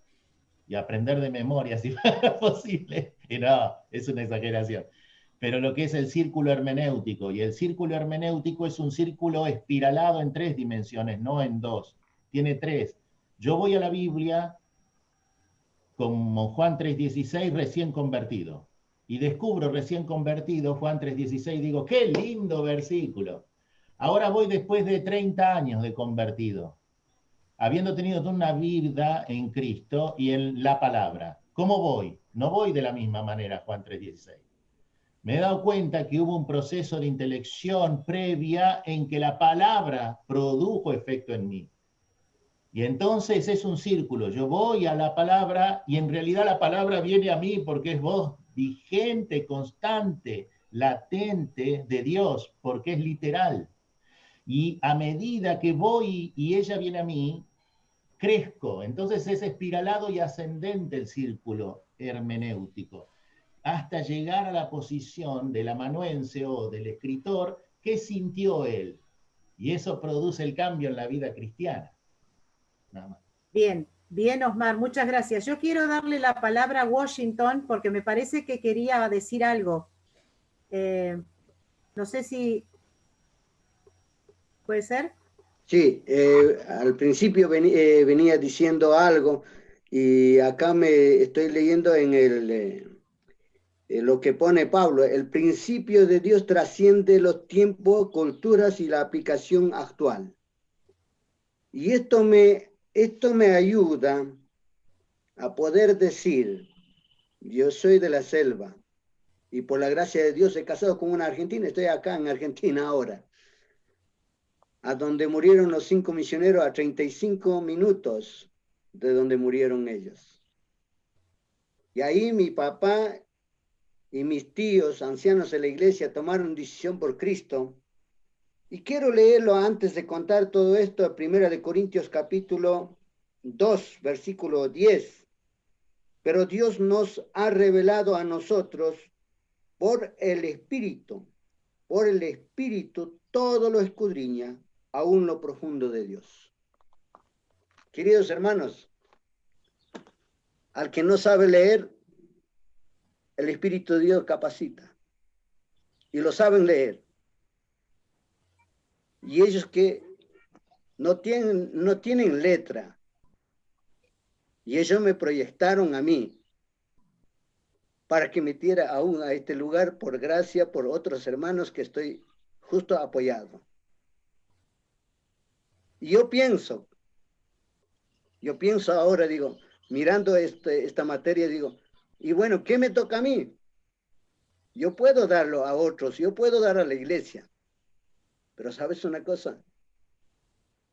y aprender de memoria si fuera posible. Y no, es una exageración. Pero lo que es el círculo hermenéutico, y el círculo hermenéutico es un círculo espiralado en 3 dimensiones, no en 2. Tiene 3. Yo voy a la Biblia como Juan 3:16, recién convertido. Y descubro recién convertido Juan 3:16, digo, qué lindo versículo. Ahora voy después de 30 años de convertido, habiendo tenido toda una vida en Cristo y en la palabra. ¿Cómo voy? No voy de la misma manera, Juan 3:16. Me he dado cuenta que hubo un proceso de intelección previa en que la palabra produjo efecto en mí. Y entonces es un círculo. Yo voy a la palabra y en realidad la palabra viene a mí porque es voz vigente, constante, latente de Dios, porque es literal. Y a medida que voy y ella viene a mí, crezco. Entonces es espiralado y ascendente el círculo hermenéutico, hasta llegar a la posición del amanuense o del escritor que sintió él. Y eso produce el cambio en la vida cristiana. Nada más. Bien, bien, Osmar, muchas gracias. Yo quiero darle la palabra a Washington porque me parece que quería decir algo. No sé si... ¿Puede ser? Sí, al principio venía diciendo algo y acá me estoy leyendo en lo que pone Pablo. El principio de Dios trasciende los tiempos, culturas y la aplicación actual. Y esto me ayuda a poder decir, yo soy de la selva y por la gracia de Dios he casado con una argentina, estoy acá en Argentina ahora, a donde murieron los 5 misioneros a 35 minutos de donde murieron ellos. Y ahí mi papá y mis tíos, ancianos de la iglesia, tomaron decisión por Cristo. Y quiero leerlo antes de contar todo esto, 1 Corintios capítulo 2, versículo 10. Pero Dios nos ha revelado a nosotros por el Espíritu todo lo escudriña, aún lo profundo de Dios. Queridos hermanos, al que no sabe leer, el Espíritu de Dios capacita. Y lo saben leer. Y ellos que no tienen letra, y ellos me proyectaron a mí para que metiera aún a este lugar por gracia, por otros hermanos que estoy justo apoyado. Y yo pienso ahora, digo, mirando esta materia, digo, y bueno, ¿qué me toca a mí? Yo puedo darlo a otros, yo puedo dar a la iglesia. Pero ¿sabes una cosa?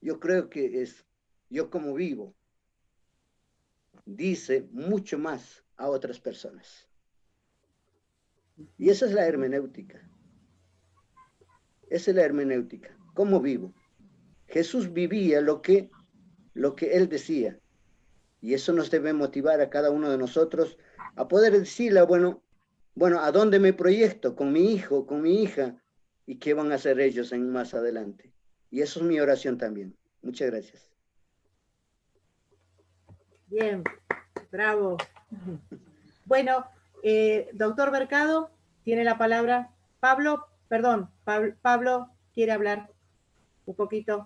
Yo creo que es, yo como vivo, dice mucho más a otras personas. Y esa es la hermenéutica. Esa es la hermenéutica. ¿Cómo vivo? Jesús vivía lo que él decía. Y eso nos debe motivar a cada uno de nosotros a poder decirle, bueno, ¿a dónde me proyecto? Con mi hijo, con mi hija, y qué van a hacer ellos más adelante. Y eso es mi oración también. Muchas gracias. Bien, bravo. Bueno, doctor Mercado, tiene la palabra. Pablo quiere hablar un poquito.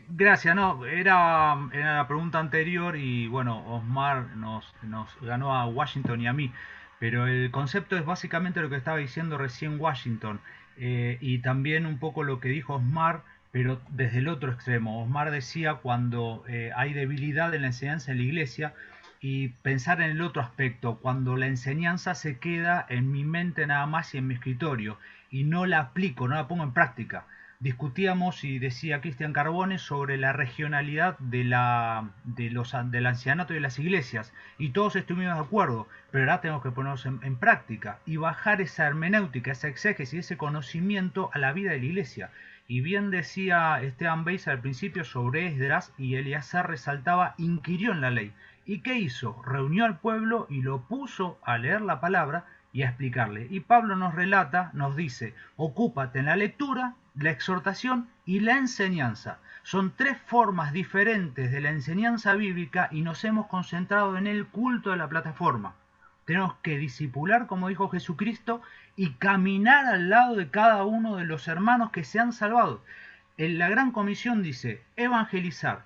Gracias, no, era la pregunta anterior y bueno, Osmar nos ganó a Washington y a mí, pero el concepto es básicamente lo que estaba diciendo recién Washington y también un poco lo que dijo Osmar, pero desde el otro extremo. Osmar decía cuando hay debilidad en la enseñanza en la iglesia y pensar en el otro aspecto, cuando la enseñanza se queda en mi mente nada más y en mi escritorio y no la aplico, no la pongo en práctica. Discutíamos y decía Cristian Carbone sobre la regionalidad del ancianato y de las iglesias y todos estuvimos de acuerdo, pero ahora tenemos que ponernos en práctica y bajar esa hermenéutica, esa exégesis, ese conocimiento a la vida de la iglesia. Y bien decía Esteban Beis al principio sobre Esdras, y Eleazar resaltaba, inquirió en la ley. ¿Y qué hizo? Reunió al pueblo y lo puso a leer la palabra y a explicarle. Y Pablo nos relata, nos dice, ocúpate en la lectura, la exhortación y la enseñanza. Son tres formas diferentes de la enseñanza bíblica y nos hemos concentrado en el culto de la plataforma. Tenemos que discipular, como dijo Jesucristo, y caminar al lado de cada uno de los hermanos que se han salvado. En la Gran Comisión dice evangelizar,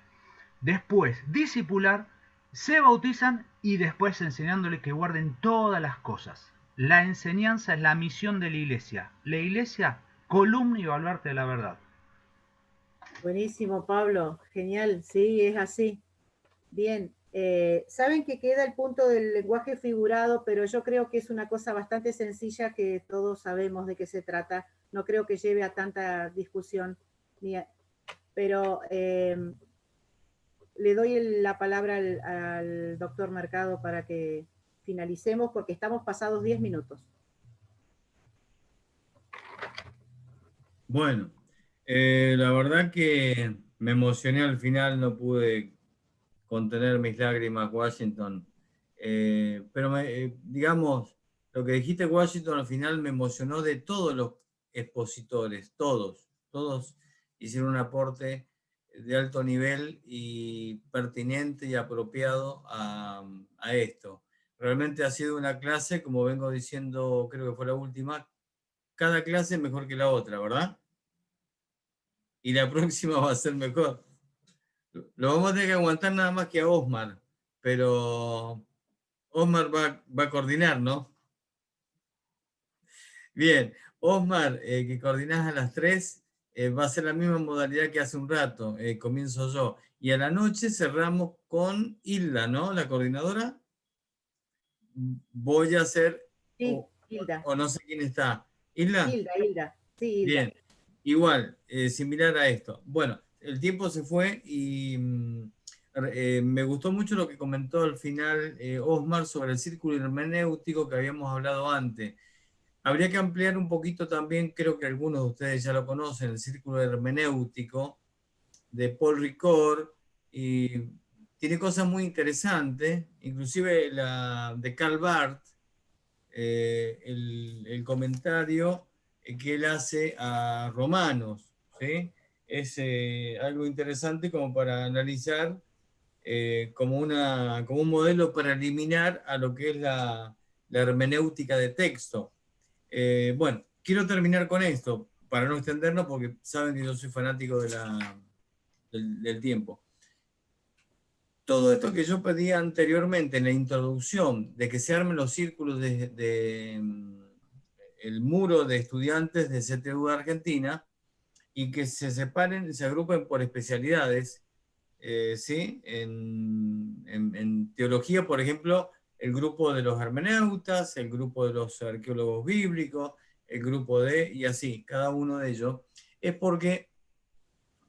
después discipular, se bautizan y después enseñándole que guarden todas las cosas. La enseñanza es la misión de la iglesia. La iglesia, columna y baluarte de la verdad. Buenísimo, Pablo. Genial. Sí, es así. Bien. Saben que queda el punto del lenguaje figurado, pero yo creo que es una cosa bastante sencilla que todos sabemos de qué se trata. No creo que lleve a tanta discusión. Pero le doy la palabra al doctor Mercado para que finalicemos, porque estamos pasados 10 minutos. Bueno, la verdad que me emocioné al final, no pude contener mis lágrimas, Washington. Pero digamos, lo que dijiste, Washington, al final me emocionó de todos los expositores, todos hicieron un aporte de alto nivel y pertinente y apropiado a esto. Realmente ha sido una clase, como vengo diciendo, creo que fue la última, cada clase mejor que la otra, ¿verdad? Y la próxima va a ser mejor. Lo vamos a tener que aguantar nada más que a Osmar, pero Osmar va a coordinar, ¿no? Bien, Osmar, que coordinás a las 3, va a ser la misma modalidad que hace un rato, comienzo yo. Y a la noche cerramos con Hilda, ¿no? La coordinadora. Voy a hacer... Sí, Hilda. O no sé quién está. ¿Hilda? Hilda. Sí, Hilda. Bien, igual, similar a esto. Bueno, el tiempo se fue y me gustó mucho lo que comentó al final Osmar sobre el círculo hermenéutico que habíamos hablado antes. Habría que ampliar un poquito también, creo que algunos de ustedes ya lo conocen, el círculo hermenéutico de Paul Ricoeur, y tiene cosas muy interesantes, inclusive la de Karl Barth, el comentario que él hace a Romanos, ¿sí? Es algo interesante como para analizar como un modelo para eliminar a lo que es la hermenéutica de texto. Bueno, quiero terminar con esto, para no extendernos, porque saben que yo soy fanático del tiempo. Todo esto que yo pedía anteriormente en la introducción, de que se armen los círculos el muro de estudiantes de CTU de Argentina, y que se separen, se agrupen por especialidades, ¿sí? En teología, por ejemplo, el grupo de los hermeneutas, el grupo de los arqueólogos bíblicos, el grupo de, y así, cada uno de ellos, es porque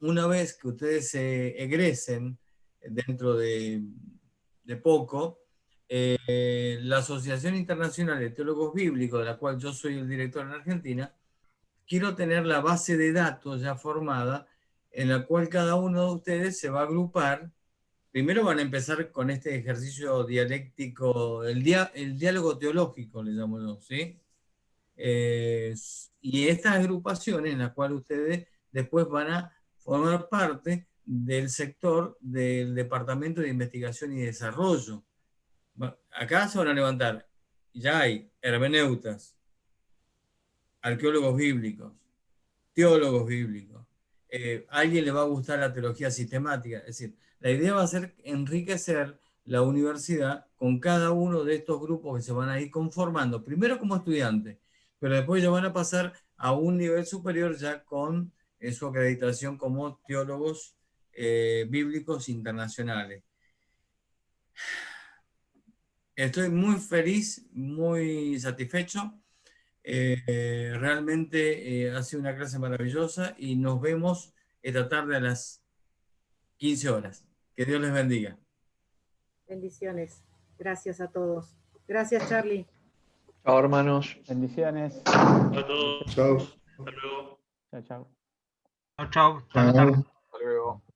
una vez que ustedes se egresen dentro de poco, la Asociación Internacional de Teólogos Bíblicos, de la cual yo soy el director en Argentina, quiero tener la base de datos ya formada, en la cual cada uno de ustedes se va a agrupar. Primero van a empezar con este ejercicio dialéctico, el diálogo teológico, le llamo yo, ¿sí? Y estas agrupaciones en las cuales ustedes después van a formar parte del sector del Departamento de Investigación y Desarrollo. Acá se van a levantar, ya hay hermeneutas, arqueólogos bíblicos, teólogos bíblicos. A alguien le va a gustar la teología sistemática. Es decir, la idea va a ser enriquecer la universidad con cada uno de estos grupos que se van a ir conformando, primero como estudiantes, pero después ya van a pasar a un nivel superior ya con su acreditación como teólogos bíblicos internacionales. Estoy muy feliz, muy satisfecho. Realmente ha sido una clase maravillosa y nos vemos esta tarde a las 15 horas. Que Dios les bendiga. Bendiciones. Gracias a todos. Gracias, Charlie. Chao, hermanos. Bendiciones. Chao a todos. Chao. Hasta luego. Chao, chao. Chao, chao. Hasta la tarde. Hasta luego.